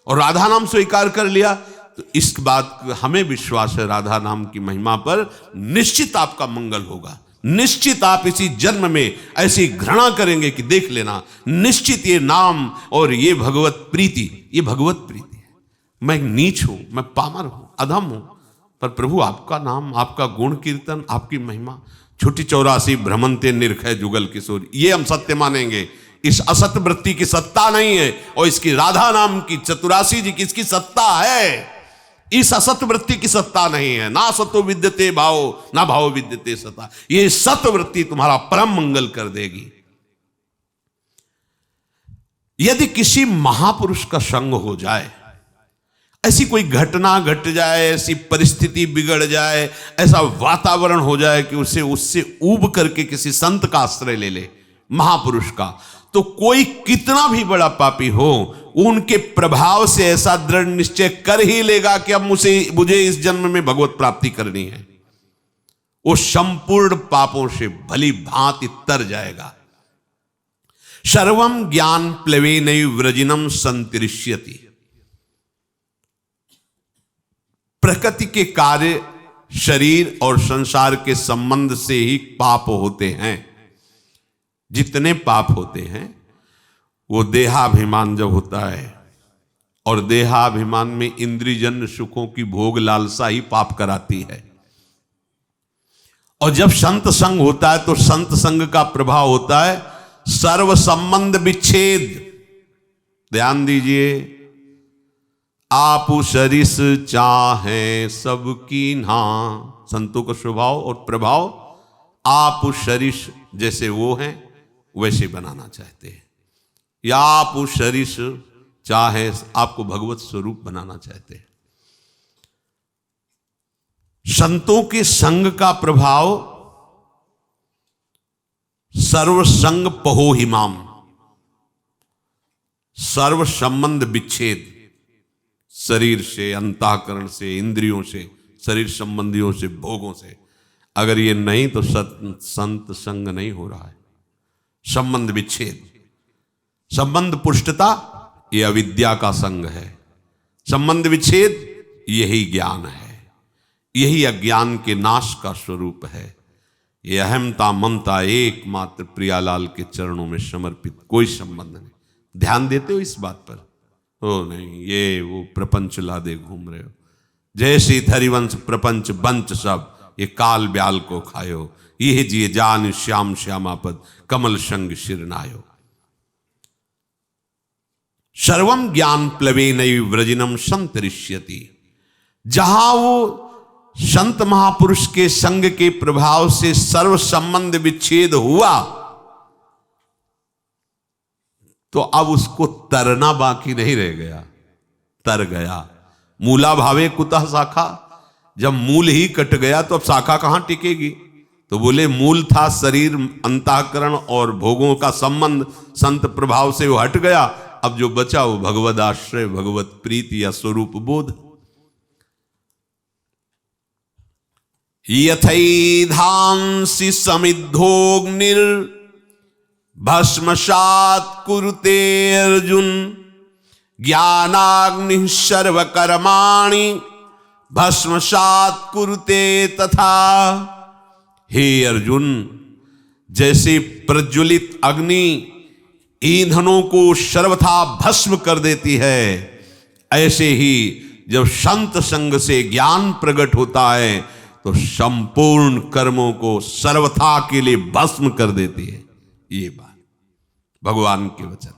और राधा नाम स्वीकार कर लिया, तो इस बात हमें विश्वास है राधा नाम की महिमा पर, निश्चित आपका मंगल होगा। निश्चित आप इसी जन्म में ऐसी घृणा करेंगे कि देख लेना, निश्चित ये नाम और ये भगवत प्रीति, ये भगवत प्रीति है। मैं नीच हूं, मैं पामर हूं, अधम हूं, पर प्रभु आपका नाम, आपका गुण कीर्तन, आपकी महिमा, छुट्टी 84 भ्रमंते निरखय जुगल किशोर, ये हम सत्य मानेंगे। इस असत वृत्ति की सत्ता नहीं है, और इसकी राधा नाम की 84 जी की इसकी सत्ता है। इस असत वृत्ति की सत्ता नहीं है। ना सतो विद्यते भाव, ना भाव विद्यते सता। ये सत वृत्ति तुम्हारा परम मंगल कर देगी। यदि किसी महापुरुष का संग हो जाए, ऐसी कोई घटना घट जाए, ऐसी परिस्थिति बिगड़ जाए, ऐसा वातावरण हो जाए कि उसे उससे ऊब करके किसी संत का आश्रय ले ले, महापुरुष का, तो कोई कितना भी बड़ा पापी हो, उनके प्रभाव से ऐसा दृढ़ निश्चय कर ही लेगा कि अब मुझे इस जन्म में भगवत प्राप्ति करनी है। वो संपूर्ण पापों से भली भांति तर जाएगा। सर्वम ज्ञान प्लवेनैव व्रजिनम संतरिष्यति। प्रकृति के कार्य शरीर और संसार के संबंध से ही पाप होते हैं। जितने पाप होते हैं वो देहाभिमान जब होता है, और देहाभिमान में इंद्रियजन्य सुखों की भोग लालसा ही पाप कराती है। और जब संत संग होता है तो संत संग का प्रभाव होता है सर्व संबंध विच्छेद। ध्यान दीजिए, आप सरिस चाहे सबकी ना, संतों का स्वभाव और प्रभाव आप सरिस जैसे वो हैं वैसे बनाना चाहते हैं, या आप सरिस चाहे आपको भगवत स्वरूप बनाना चाहते हैं। संतों के संग का प्रभाव सर्व संग पहो हिमाम, सर्व संबंध विच्छेद, शरीर से, अंतःकरण से, इंद्रियों से, शरीर संबंधियों से, भोगों से। अगर ये नहीं तो संत संग नहीं हो रहा है। संबंध विच्छेद, संबंध पुष्टता, ये अविद्या का संग है। संबंध विच्छेद यही ज्ञान है, यही अज्ञान के नाश का स्वरूप है। ये अहमता ममता एकमात्र प्रियालाल के चरणों में समर्पित, कोई संबंध नहीं। ध्यान देते हो इस बात पर? ओ नहीं, ये वो प्रपंच लादे घूम रहे हो। जैसे धरिवंश प्रपंच बंच सब, ये काल ब्याल को खायो, ये जिए जान श्याम श्यामापद, कमल संग शिरनायो। सर्वम ज्ञान प्लवेनैव व्रजिनम संतरिष्यति। जहां वो संत महापुरुष के संग के प्रभाव से सर्व संबंध विच्छेद हुआ, तो अब उसको तरना बाकी नहीं रह गया, तर गया। मूला भावे कुतः शाखा, जब मूल ही कट गया तो अब शाखा कहां टिकेगी? तो बोले मूल था शरीर, अंतःकरण और भोगों का संबंध, संत प्रभाव से वो हट गया। अब जो बचा वो भगवद आश्रय, भगवत प्रीति या स्वरूप बोध। यथैधांसि समिद्धोऽग्निर् भस्मसात् कुरुते अर्जुन, ज्ञानाग्निः सर्वकर्माणि भस्मसात् कुरुते तथा। हे अर्जुन, जैसे प्रज्वलित अग्नि ईंधनों को सर्वथा भस्म कर देती है, ऐसे ही जब संत संग से ज्ञान प्रकट होता है तो संपूर्ण कर्मों को सर्वथा के लिए भस्म कर देती है। ये बात भगवान के वचन।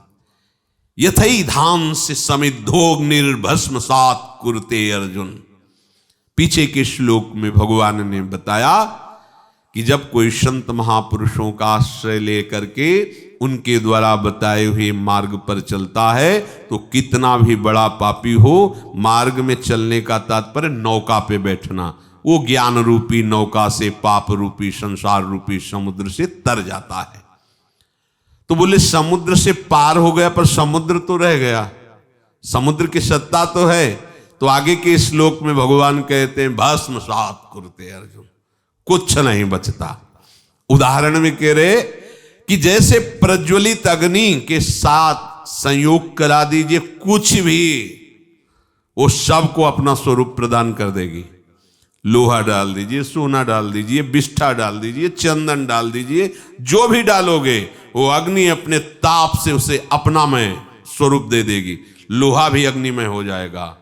यथैधांसि समिद्धोऽग्निर्भस्मसात् कुरुते अर्जुन। पीछे के श्लोक में भगवान ने बताया कि जब कोई संत महापुरुषों का आश्रय लेकर के उनके द्वारा बताए हुए मार्ग पर चलता है तो कितना भी बड़ा पापी हो, मार्ग में चलने का तात्पर्य नौका पे बैठना, वो ज्ञान रूपी नौका से पाप रूपी संसार रूपी समुद्र से तर जाता है। तो बोले समुद्र से पार हो गया पर समुद्र तो रह गया, समुद्र की सत्ता तो है। तो आगे के श्लोक में भगवान कहते हैं भस्मसात् कुरुते अर्जुन, कुछ नहीं बचता। उदाहरण में कह रहे कि जैसे प्रज्वलित अग्नि के साथ संयोग करा दीजिए कुछ भी, वो सबको अपना स्वरूप प्रदान कर देगी। लोहा डाल दीजिए, सोना डाल दीजिए, बिष्ठा डाल दीजिए, चंदन डाल दीजिए, जो भी डालोगे वो अग्नि अपने ताप से उसे अपनामय स्वरूप दे देगी। लोहा भी अग्निमय हो जाएगा,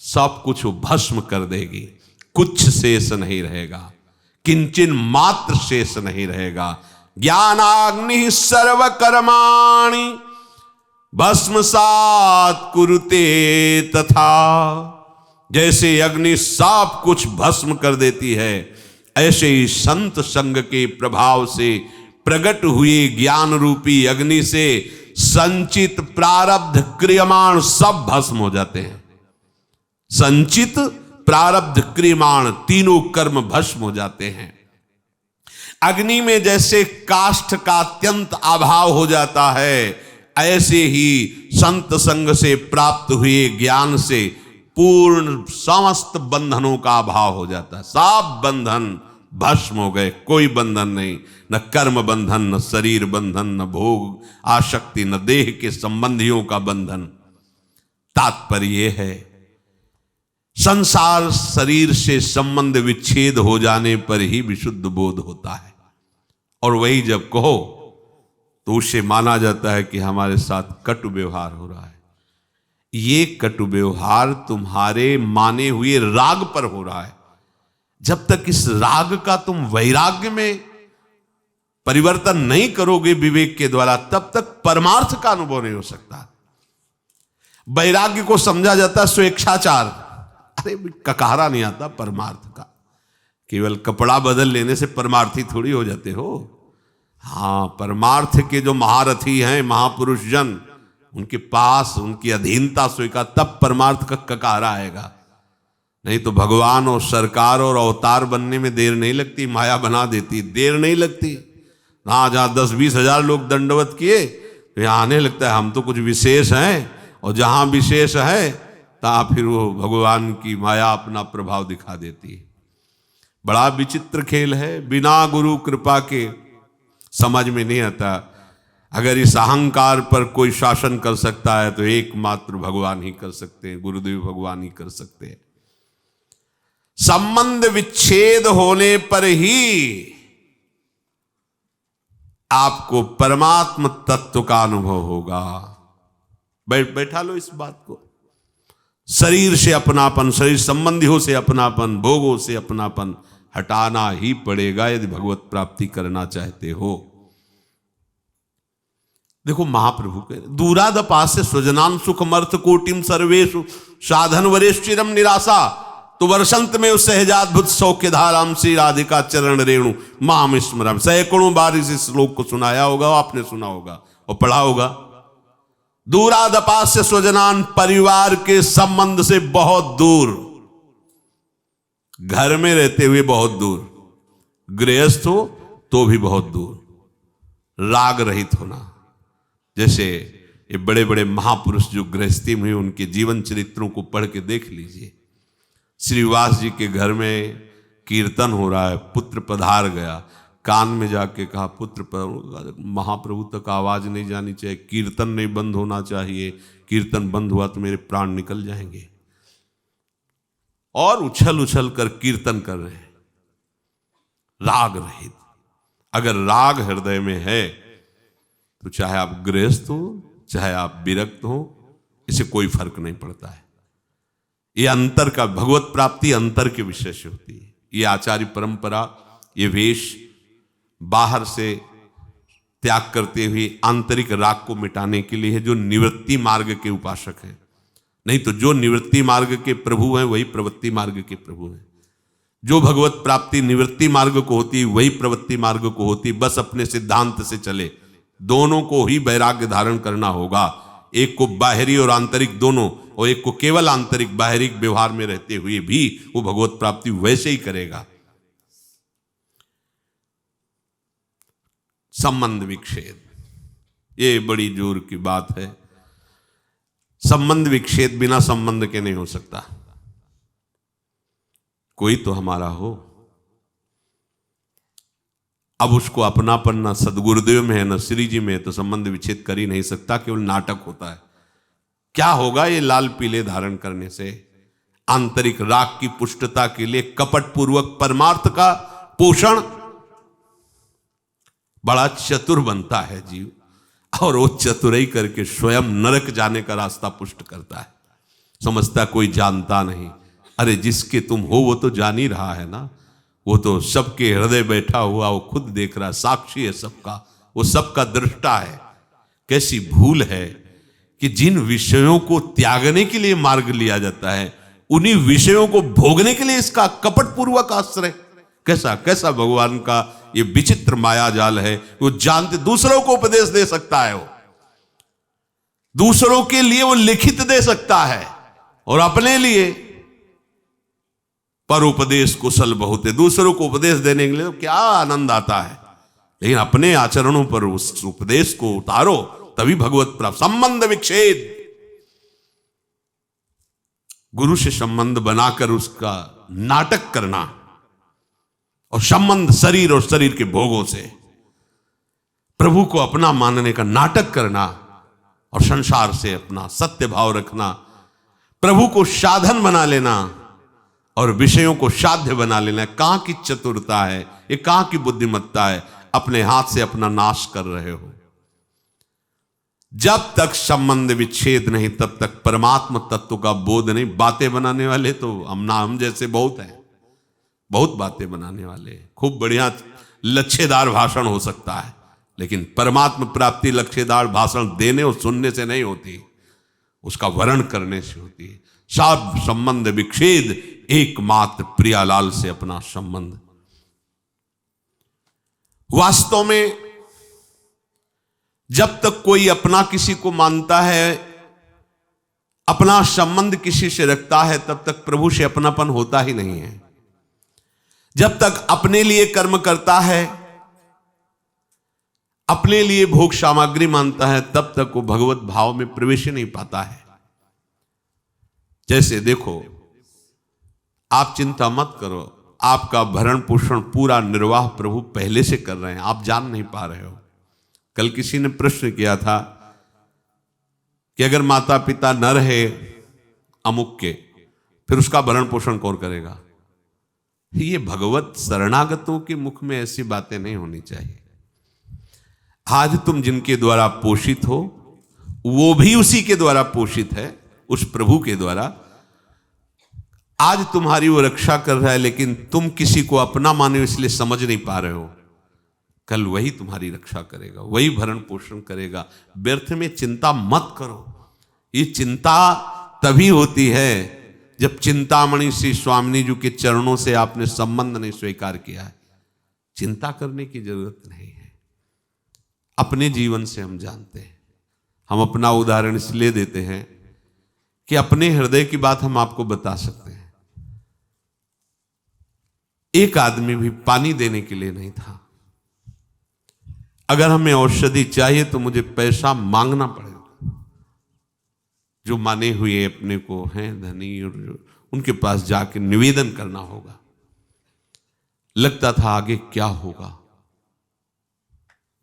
सब कुछ वो भस्म कर देगी, कुछ शेष नहीं रहेगा, किंचन मात्र शेष नहीं रहेगा। ज्ञानाग्नि सर्वकर्माणि भस्मसात् कुरुते तथा। जैसे अग्नि सब कुछ भस्म कर देती है, ऐसे ही संत संग के प्रभाव से प्रकट हुए ज्ञान रूपी अग्नि से संचित प्रारब्ध क्रियमाण सब भस्म हो जाते हैं। संचित प्रारब्ध क्रियमाण तीनों कर्म भस्म हो जाते हैं। अग्नि में जैसे काष्ठ का अत्यंत अभाव हो जाता है, ऐसे ही संत संग से प्राप्त हुए ज्ञान से पूर्ण समस्त बंधनों का अभाव हो जाता है। सब बंधन भस्म हो गए, कोई बंधन नहीं, न कर्म बंधन, न शरीर बंधन, न भोग आसक्ति, न देह के संबंधियों का बंधन। तात्पर्य यह है, संसार शरीर से संबंध विच्छेद हो जाने पर ही विशुद्ध बोध होता है, और वही जब कहो तो उसे माना जाता है कि हमारे साथ कटु व्यवहार हो रहा है। ये कटु व्यवहार तुम्हारे माने हुए राग पर हो रहा है। जब तक इस राग का तुम वैराग्य में परिवर्तन नहीं करोगे विवेक के द्वारा, तब तक परमार्थ का अनुभव नहीं हो सकता। वैराग्य को समझा जाता है स्वेच्छाचार। अरे ककारा नहीं आता परमार्थ का। केवल कपड़ा बदल लेने से परमार्थी थोड़ी हो जाते हो। हाँ, परमार्थ के जो महारथी हैं, महापुरुष जन, उनके पास उनकी अधीनता स्वीकार, तब परमार्थ का ककारा आएगा। नहीं तो भगवान और सरकार और अवतार बनने में देर नहीं लगती, माया बना देती, देर नहीं लगती। हाँ, जहाँ 10-20 हजार लोग दंडवत किए तो यहाँ आने लगता है हम तो कुछ विशेष हैं, और जहाँ विशेष है तहाँ फिर वो भगवान की माया अपना प्रभाव दिखा देती है। बड़ा विचित्र खेल है, बिना गुरु कृपा के समझ में नहीं आता। अगर इस अहंकार पर कोई शासन कर सकता है तो एकमात्र भगवान ही कर सकते हैं, गुरुदेव भगवान ही कर सकते हैं। संबंध विच्छेद होने पर ही आपको परमात्म तत्व का अनुभव होगा। बैठा लो इस बात को। शरीर से अपनापन, शरीर संबंधियों से अपनापन, भोगों से अपनापन हटाना ही पड़ेगा यदि भगवत प्राप्ति करना चाहते हो। देखो महाप्रभु के दूरादपास्य स्वजनान सुखमर्थ कोटिम सर्वेषु साधन वरेश्चिरम निराशा तो वर्षंत में उस सहजाद्भुत सौख्य धाराम श्री राधिका चरण रेणु माम स्मरम। सैकड़ों बार इस श्लोक को सुनाया होगा, आपने सुना होगा और पढ़ा होगा। दूरादपास्य स्वजनान, परिवार के संबंध से बहुत दूर, घर में रहते हुए बहुत दूर, गृहस्थ हो तो भी बहुत दूर, राग रहित होना। जैसे ये बड़े बड़े महापुरुष जो गृहस्थी में, उनके जीवन चरित्रों को पढ़ के देख लीजिए। श्रीवास जी के घर में कीर्तन हो रहा है, पुत्र पधार गया, कान में जाके कहा पुत्र महाप्रभु तक आवाज नहीं जानी चाहिए, कीर्तन नहीं बंद होना चाहिए, कीर्तन बंद हुआ तो मेरे प्राण निकल जाएंगे। और उछल उछल कर कीर्तन कर रहे हैं, राग रहित। अगर राग हृदय में है तो चाहे आप गृहस्थ हो, चाहे आप विरक्त हो, इसे कोई फर्क नहीं पड़ता है। ये अंतर का, भगवत प्राप्ति अंतर के विषय से होती है। ये आचार्य परंपरा, ये वेश बाहर से त्याग करते हुए आंतरिक राग को मिटाने के लिए है, जो निवृत्ति मार्ग के उपासक हैं। नहीं तो जो निवृत्ति मार्ग के प्रभु हैं वही प्रवृत्ति मार्ग के प्रभु हैं। जो भगवत प्राप्ति निवृत्ति मार्ग को होती वही प्रवृत्ति मार्ग को होती। बस अपने सिद्धांत से चले, दोनों को ही वैराग्य धारण करना होगा। एक को बाहरी और आंतरिक दोनों, और एक को केवल आंतरिक बाहरी व्यवहार में रहते हुए भी वो भगवत प्राप्ति वैसे ही करेगा। संबंध विच्छेद, ये बड़ी जोर की बात है। संबंध विच्छेद बिना संबंध के नहीं हो सकता। कोई तो हमारा हो, अब उसको अपनापन न सदगुरुदेव में है न श्री जी में है, तो संबंध विच्छेद कर ही नहीं सकता, केवल नाटक होता है। क्या होगा ये लाल पीले धारण करने से? आंतरिक राग की पुष्टता के लिए कपट पूर्वक परमार्थ का पोषण, बड़ा चतुर बनता है जीव, और वो चतुराई करके स्वयं नरक जाने का रास्ता पुष्ट करता है। समझता कोई जानता नहीं। अरे जिसके तुम हो वो तो जान ही रहा है ना, वो तो सबके हृदय बैठा हुआ, वो खुद देख रहा है, साक्षी है सबका, वो सबका दृष्टा है। कैसी भूल है कि जिन विषयों को त्यागने के लिए मार्ग लिया जाता है उन्हीं विषयों को भोगने के लिए इसका कपटपूर्वक आश्रय। कैसा कैसा भगवान का ये विचित्र माया जाल है। वो जानते, दूसरों को उपदेश दे सकता है, वो दूसरों के लिए वो लिखित दे सकता है, और अपने लिए पर उपदेश कुशल बहुत है। दूसरों को उपदेश देने के लिए तो क्या आनंद आता है, लेकिन अपने आचरणों पर उस उपदेश को उतारो, तभी भगवत प्राप्त। संबंध विच्छेद, गुरु से संबंध बनाकर उसका नाटक करना, और संबंध शरीर और शरीर के भोगों से प्रभु को अपना मानने का नाटक करना, और संसार से अपना सत्य भाव रखना, प्रभु को साधन बना लेना और विषयों को साध्य बना लेना। कहां की चतुरता है ये, कहां की बुद्धिमत्ता है। अपने हाथ से अपना नाश कर रहे हो। जब तक संबंध विच्छेद नहीं, तब तक परमात्म तत्व का बोध नहीं। बातें बनाने वाले तो हम जैसे बहुत हैं, बहुत बातें बनाने वाले, खूब बढ़िया लच्छेदार भाषण हो सकता है, लेकिन परमात्म प्राप्ति लच्छेदार भाषण देने और सुनने से नहीं होती, उसका वर्ण करने से होती है। सब संबंध विच्छेद, एकमात्र प्रियालाल से अपना संबंध। वास्तव में जब तक कोई अपना किसी को मानता है, अपना संबंध किसी से रखता है, तब तक प्रभु से अपनापन होता ही नहीं है। जब तक अपने लिए कर्म करता है, अपने लिए भोग सामग्री मानता है, तब तक वो भगवत भाव में प्रवेश नहीं पाता है। जैसे देखो, आप चिंता मत करो, आपका भरण पोषण पूरा निर्वाह प्रभु पहले से कर रहे हैं, आप जान नहीं पा रहे हो। कल किसी ने प्रश्न किया था कि अगर माता पिता न रहे अमुक के, फिर उसका भरण पोषण कौन करेगा। ये भगवत शरणागतों के मुख में ऐसी बातें नहीं होनी चाहिए। आज तुम जिनके द्वारा पोषित हो, वो भी उसी के द्वारा पोषित है, उस प्रभु के द्वारा। आज तुम्हारी वो रक्षा कर रहा है, लेकिन तुम किसी को अपना माने इसलिए समझ नहीं पा रहे हो। कल वही तुम्हारी रक्षा करेगा, वही भरण पोषण करेगा। व्यर्थ में चिंता मत करो। ये चिंता तभी होती है जब चिंतामणि श्री स्वामी जी के चरणों से आपने संबंध नहीं स्वीकार किया है। चिंता करने की जरूरत नहीं है। अपने जीवन से हम जानते हैं। हम अपना उदाहरण इसलिए देते हैं कि अपने हृदय की बात हम आपको बता सकते हैं। एक आदमी भी पानी देने के लिए नहीं था। अगर हमें औषधि चाहिए तो मुझे पैसा मांगना पड़ेगा। जो माने हुए अपने को हैं धनी, और उनके पास जाके निवेदन करना होगा। लगता था आगे क्या होगा।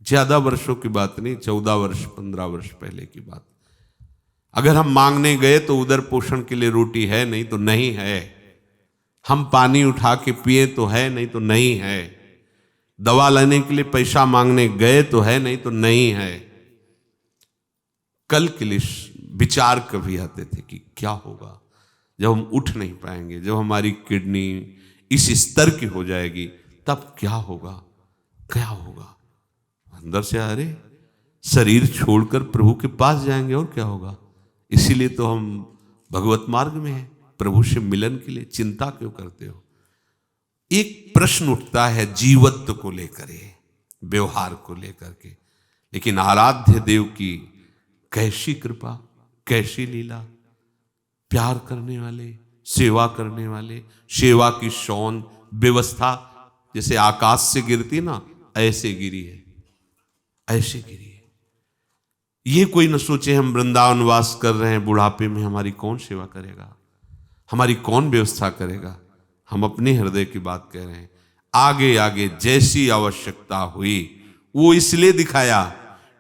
ज्यादा वर्षों की बात नहीं, 14 वर्ष 15 वर्ष पहले की बात। अगर हम मांगने गए तो उधर पोषण के लिए रोटी है, नहीं तो नहीं है। हम पानी उठा के पिए तो है, नहीं तो नहीं है। दवा लेने के लिए पैसा मांगने गए तो है, नहीं तो नहीं है। कल के लिए विचार कभी आते थे कि क्या होगा जब हम उठ नहीं पाएंगे, जब हमारी किडनी इस स्तर की हो जाएगी, तब क्या होगा, क्या होगा। अंदर से अरे शरीर छोड़कर प्रभु के पास जाएंगे और क्या होगा। इसीलिए तो हम भगवत मार्ग में हैं, प्रभु से मिलन के लिए। चिंता क्यों करते हो। एक प्रश्न उठता है जीवत्व को लेकर, व्यवहार को लेकर के, लेकिन आराध्य देव की कैसी कृपा, कैसी लीला। प्यार करने वाले, सेवा करने वाले, सेवा की शौन व्यवस्था जैसे आकाश से गिरती ना, ऐसे गिरी है, ऐसे गिरी है। ये कोई न सोचे हम वृंदावन वास कर रहे हैं, बुढ़ापे में हमारी कौन सेवा करेगा, हमारी कौन व्यवस्था करेगा। हम अपने हृदय की बात कह रहे हैं। आगे आगे जैसी आवश्यकता हुई, वो इसलिए दिखाया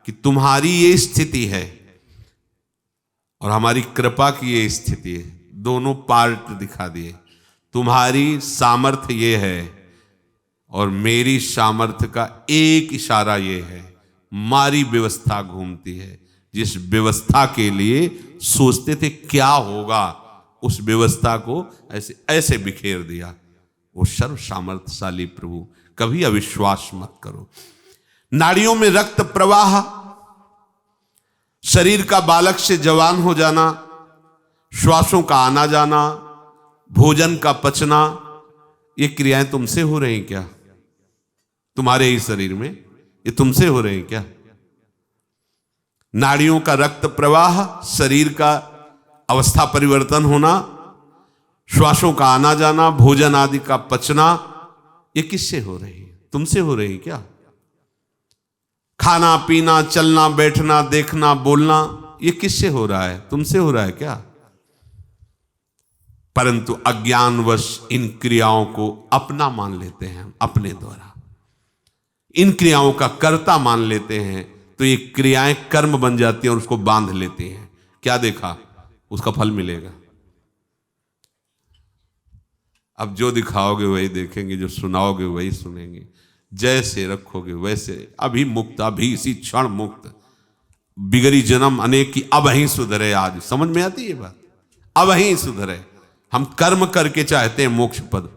कि तुम्हारी ये स्थिति है और हमारी कृपा की ये स्थिति है। दोनों पार्ट दिखा दिए। तुम्हारी सामर्थ्य ये है और मेरी सामर्थ्य का एक इशारा ये है। हमारी व्यवस्था घूमती है, जिस व्यवस्था के लिए सोचते थे क्या होगा, उस व्यवस्था को ऐसे ऐसे बिखेर दिया। वो सर्व सामर्थ्यशाली प्रभु। कभी अविश्वास मत करो। नाड़ियों में रक्त प्रवाह, शरीर का बालक से जवान हो जाना, श्वासों का आना जाना, भोजन का पचना, ये क्रियाएं तुमसे हो रही क्या? तुम्हारे ही शरीर में ये तुमसे हो रहे हैं क्या? नाड़ियों का रक्त प्रवाह, शरीर का अवस्था परिवर्तन होना, श्वासों का आना जाना, भोजन आदि का पचना, ये किससे हो रही है? तुमसे हो रही है क्या? खाना पीना, चलना बैठना, देखना बोलना, ये किससे हो रहा है? तुमसे हो रहा है क्या? परंतु अज्ञानवश इन क्रियाओं को अपना मान लेते हैं, अपने द्वारा इन क्रियाओं का कर्ता मान लेते हैं, तो ये क्रियाएं कर्म बन जाती हैं और उसको बांध लेती हैं। क्या देखा? उसका फल मिलेगा। अब जो दिखाओगे वही देखेंगे, जो सुनाओगे वही सुनेंगे, जैसे रखोगे वैसे। अभी मुक्त, अभी इसी क्षण मुक्त, बिगड़ी जन्म अनेक की अब ही सुधरे। आज समझ में आती है बात? अब ही सुधरे। हम कर्म करके चाहते हैं मोक्ष पद,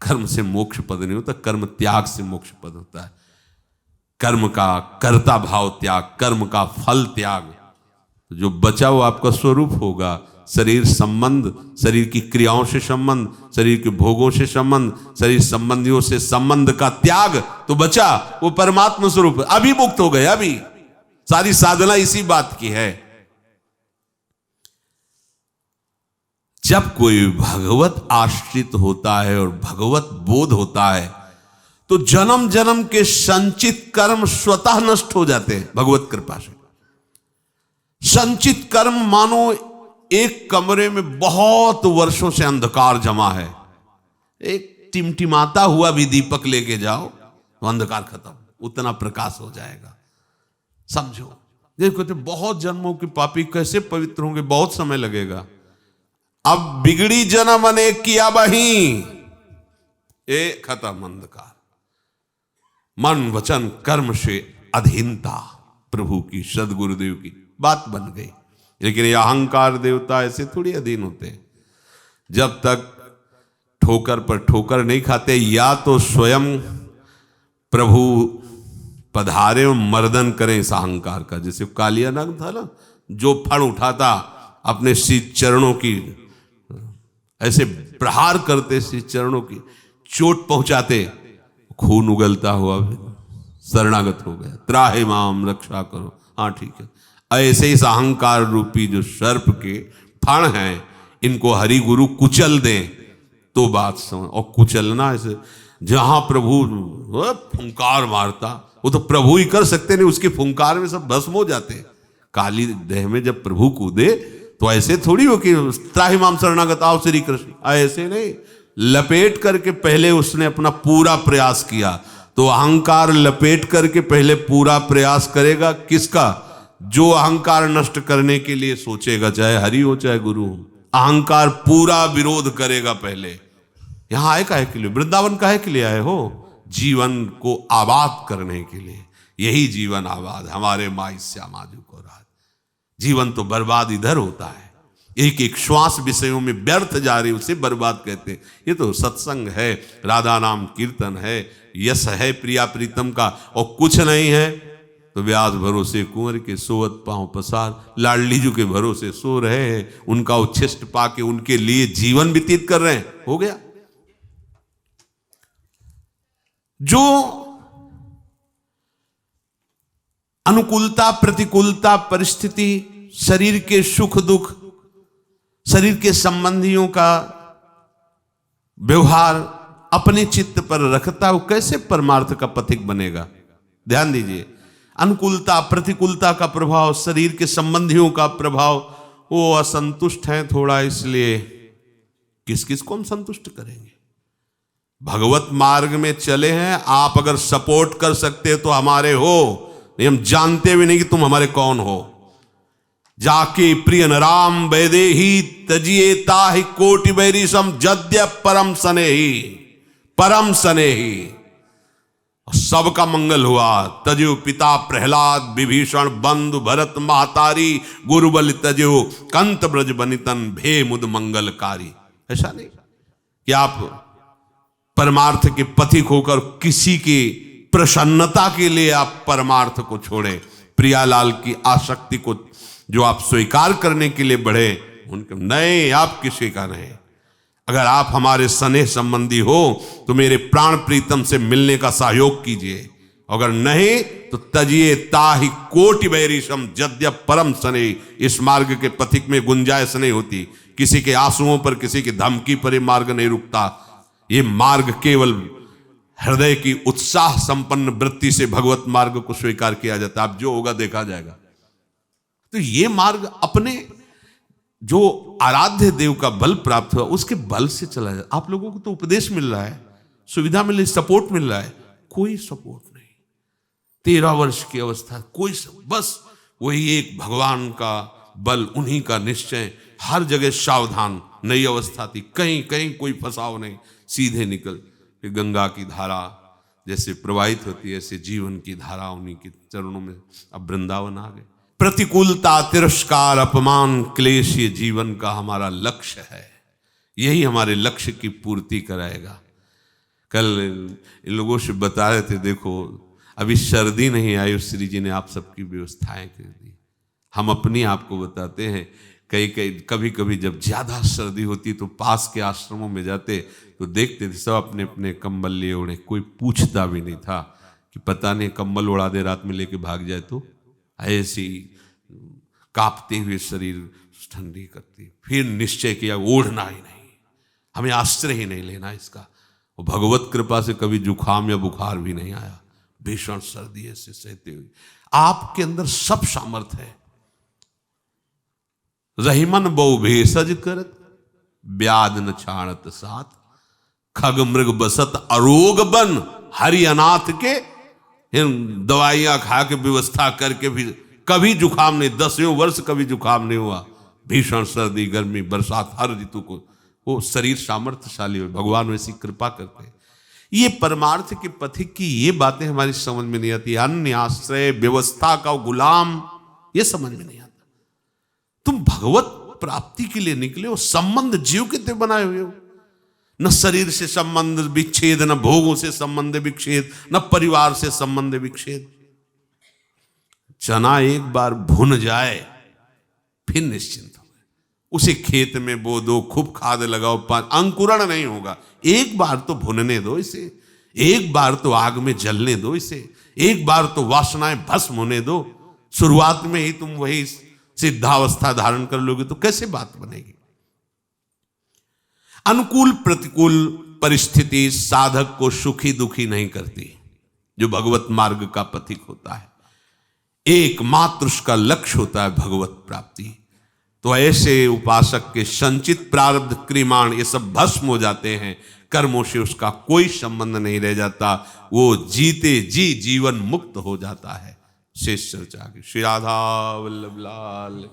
कर्म से मोक्ष पद नहीं होता, कर्म त्याग से मोक्ष पद होता है। कर्म का कर्ता भाव त्याग, कर्म का फल त्याग, जो बचा वो आपका स्वरूप होगा। शरीर संबंध, शरीर की क्रियाओं से संबंध, शरीर के भोगों से संबंध, शरीर संबंधियों से संबंध का त्याग तो बचा वो परमात्मा स्वरूप। अभी मुक्त हो गए। अभी सारी साधना इसी बात की है। जब कोई भगवत आश्रित होता है और भगवत बोध होता है तो जन्म जन्म के संचित कर्म स्वतः नष्ट हो जाते हैं भगवत कृपा से। संचित कर्म मानो एक कमरे में बहुत वर्षों से अंधकार जमा है, एक टिमटिमाता हुआ भी दीपक लेके जाओ तो अंधकार खत्म, उतना प्रकाश हो जाएगा। समझो, देखो तो बहुत जन्मों के पापी कैसे पवित्र होंगे, बहुत समय लगेगा। अब बिगड़ी जन्म अनेक की अब ही ये खत्म अंधकार। मन वचन कर्म से अधीनता प्रभु की, सदगुरुदेव की बात बन गई। लेकिन ये अहंकार देवता ऐसे थोड़ी अधीन होते हैं। जब तक ठोकर पर ठोकर नहीं खाते, या तो स्वयं प्रभु पधारे और मर्दन करें इस अहंकार का। जैसे कालिया नाग था ना, जो फड़ उठाता अपने श्री चरणों की, ऐसे प्रहार करते श्री चरणों की, चोट पहुंचाते, खून उगलता हुआ शरणागत हो गया। त्राहि माम रक्षा करो। हाँ ठीक है, ऐसे इस अहंकार रूपी जो सर्प के फण हैं, इनको हरि गुरु कुचल दें तो बात समझ। और कुचलना ऐसे, जहां प्रभु फुंकार मारता, वो तो प्रभु ही कर सकते नहीं, उसके फुंकार में सब भस्म हो जाते। काली देह में जब प्रभु कूदे तो ऐसे थोड़ी हो कि त्राहि माम शरणागत आओ श्री कृष्ण, ऐसे नहीं, लपेट करके पहले उसने अपना पूरा प्रयास किया। तो अहंकार लपेट करके पहले पूरा प्रयास करेगा किसका? जो अहंकार नष्ट करने के लिए सोचेगा, चाहे हरि हो चाहे गुरु हो, अहंकार पूरा विरोध करेगा पहले। यहां आए काहे के लिए? वृंदावन काहे के लिए आए हो? जीवन को आबाद करने के लिए। यही जीवन आबाद, हमारे माई श्यामाजू को राज। जीवन तो बर्बाद इधर होता है, एक एक श्वास विषयों में व्यर्थ जा रही, उसे बर्बाद कहते हैं। ये तो सत्संग है, राधा नाम कीर्तन है, यश है प्रिया प्रीतम का, और कुछ नहीं है तो व्यास भरोसे कुंवर के सोवत पांव पसार। लाडली जी के भरोसे सो रहे हैं, उनका उच्छिष्ट पाके उनके लिए जीवन व्यतीत कर रहे हैं, हो गया। जो अनुकूलता प्रतिकूलता परिस्थिति, शरीर के सुख दुख, शरीर के संबंधियों का व्यवहार अपने चित्त पर रखता, वो कैसे परमार्थ का पथिक बनेगा? ध्यान दीजिए, अनुकूलता प्रतिकूलता का प्रभाव, शरीर के संबंधियों का प्रभाव, वो असंतुष्ट हैं थोड़ा, इसलिए किस किस को हम संतुष्ट करेंगे? भगवत मार्ग में चले हैं, आप अगर सपोर्ट कर सकते हो तो हमारे हो, नहीं हम जानते भी नहीं कि तुम हमारे कौन हो। जाके प्रिय राम वैदेही तजिए ताहि कोटि बैरी सम जद्य परम सनेही, परम सनेही। सबका मंगल हुआ। तजो पिता प्रहलाद विभीषण बंधु भरत महतारी, गुरुबल तजो कंत ब्रज बनितन भे मुद मंगलकारी। ऐसा नहीं कि आप परमार्थ के पथिक होकर किसी की प्रसन्नता के लिए आप परमार्थ को छोड़े, प्रियालाल की आसक्ति को जो आप स्वीकार करने के लिए बढ़े, उनके नहीं, आप किसी का नहीं। अगर आप हमारे स्नेह संबंधी हो तो मेरे प्राण प्रीतम से मिलने का सहयोग कीजिए, अगर नहीं तो तजिए ताहि कोटि वैरिशम जद्यप परम सने। इस मार्ग के पथिक में गुंजाइश नहीं होती, किसी के आंसुओं पर, किसी की धमकी पर ये मार्ग नहीं रुकता। ये मार्ग केवल हृदय की उत्साह संपन्न वृत्ति से भगवत मार्ग को स्वीकार किया जाता है। अब जो होगा देखा जाएगा। तो ये मार्ग अपने जो आराध्य देव का बल प्राप्त हुआ उसके बल से चला जाए। आप लोगों को तो उपदेश मिल रहा है, सुविधा मिल रही, सपोर्ट मिल रहा है, कोई सपोर्ट नहीं। 13 वर्ष की अवस्था, कोई बस वही एक भगवान का बल, उन्हीं का निश्चय, हर जगह सावधान। नई अवस्था थी, कहीं कहीं कोई फंसाव नहीं, सीधे निकल। गंगा की धारा जैसे प्रवाहित होती है ऐसे जीवन की धारा उन्हीं के चरणों में। अब वृंदावन आ गए। प्रतिकूलता, तिरस्कार, अपमान, क्लेश ये जीवन का हमारा लक्ष्य है, यही हमारे लक्ष्य की पूर्ति कराएगा। कल इन लोगों से बता रहे थे, देखो अभी सर्दी नहीं आई, श्री जी ने आप सबकी व्यवस्थाएं कर दी। हम अपनी आपको बताते हैं, कभी कभी जब ज्यादा सर्दी होती तो पास के आश्रमों में जाते तो देखते थे सब अपने अपने कंबल लिए ओढ़े, कोई पूछता भी नहीं था कि पता नहीं कंबल उड़ा दे रात में लेके भाग जाए तो। ऐसी कांपते हुए शरीर ठंडी करती, फिर निश्चय किया ओढ़ना ही नहीं, हमें आश्रय ही नहीं लेना इसका। और भगवत कृपा से कभी जुखाम या बुखार भी नहीं आया, भीषण सर्दी ऐसे सहते हुए। आपके अंदर सब सामर्थ्य है। रहीमन बहु भेषज करत ब्याध न छाणत साथ, खग मृग बसत अरोग बन हरि अनाथ के। दवाइयां खा के व्यवस्था करके भी कभी जुखाम नहीं, 10वें वर्ष कभी जुखाम नहीं हुआ। भीषण सर्दी, गर्मी, बरसात, हर ऋतु को वो शरीर सामर्थ्यशाली हो, भगवान वैसी कृपा करते हैं। ये परमार्थ के पथिक की ये बातें हमारी समझ में नहीं आती। अन्य आश्रय, व्यवस्था का गुलाम, ये समझ में नहीं आता। तुम भगवत प्राप्ति के लिए निकले हो, संबंध जीव के ते बनाए हुए हो। न शरीर से संबंध विच्छेद, न भोगों से संबंध विच्छेद, न परिवार से संबंध विच्छेद। चना एक बार भुन जाए फिर निश्चिंत हो गए। उसे खेत में बो दो, खूब खाद लगाओ, अंकुरण नहीं होगा। एक बार तो भुनने दो इसे, एक बार तो आग में जलने दो इसे, एक बार तो वासनाएं भस्म होने दो। शुरुआत में ही तुम वही सिद्धावस्था धारण कर लोगे तो कैसे बात बनेगी। अनुकूल प्रतिकूल परिस्थिति साधक को सुखी दुखी नहीं करती। जो भगवत मार्ग का पथिक होता है, एकमात्र उसका लक्ष्य होता है भगवत प्राप्ति। तो ऐसे उपासक के संचित प्रारब्ध क्रिमाण ये सब भस्म हो जाते हैं, कर्मों से उसका कोई संबंध नहीं रह जाता, वो जीते जी जीवन मुक्त हो जाता है। शेष चर्चा की। श्री राधा वल्लभ लाल।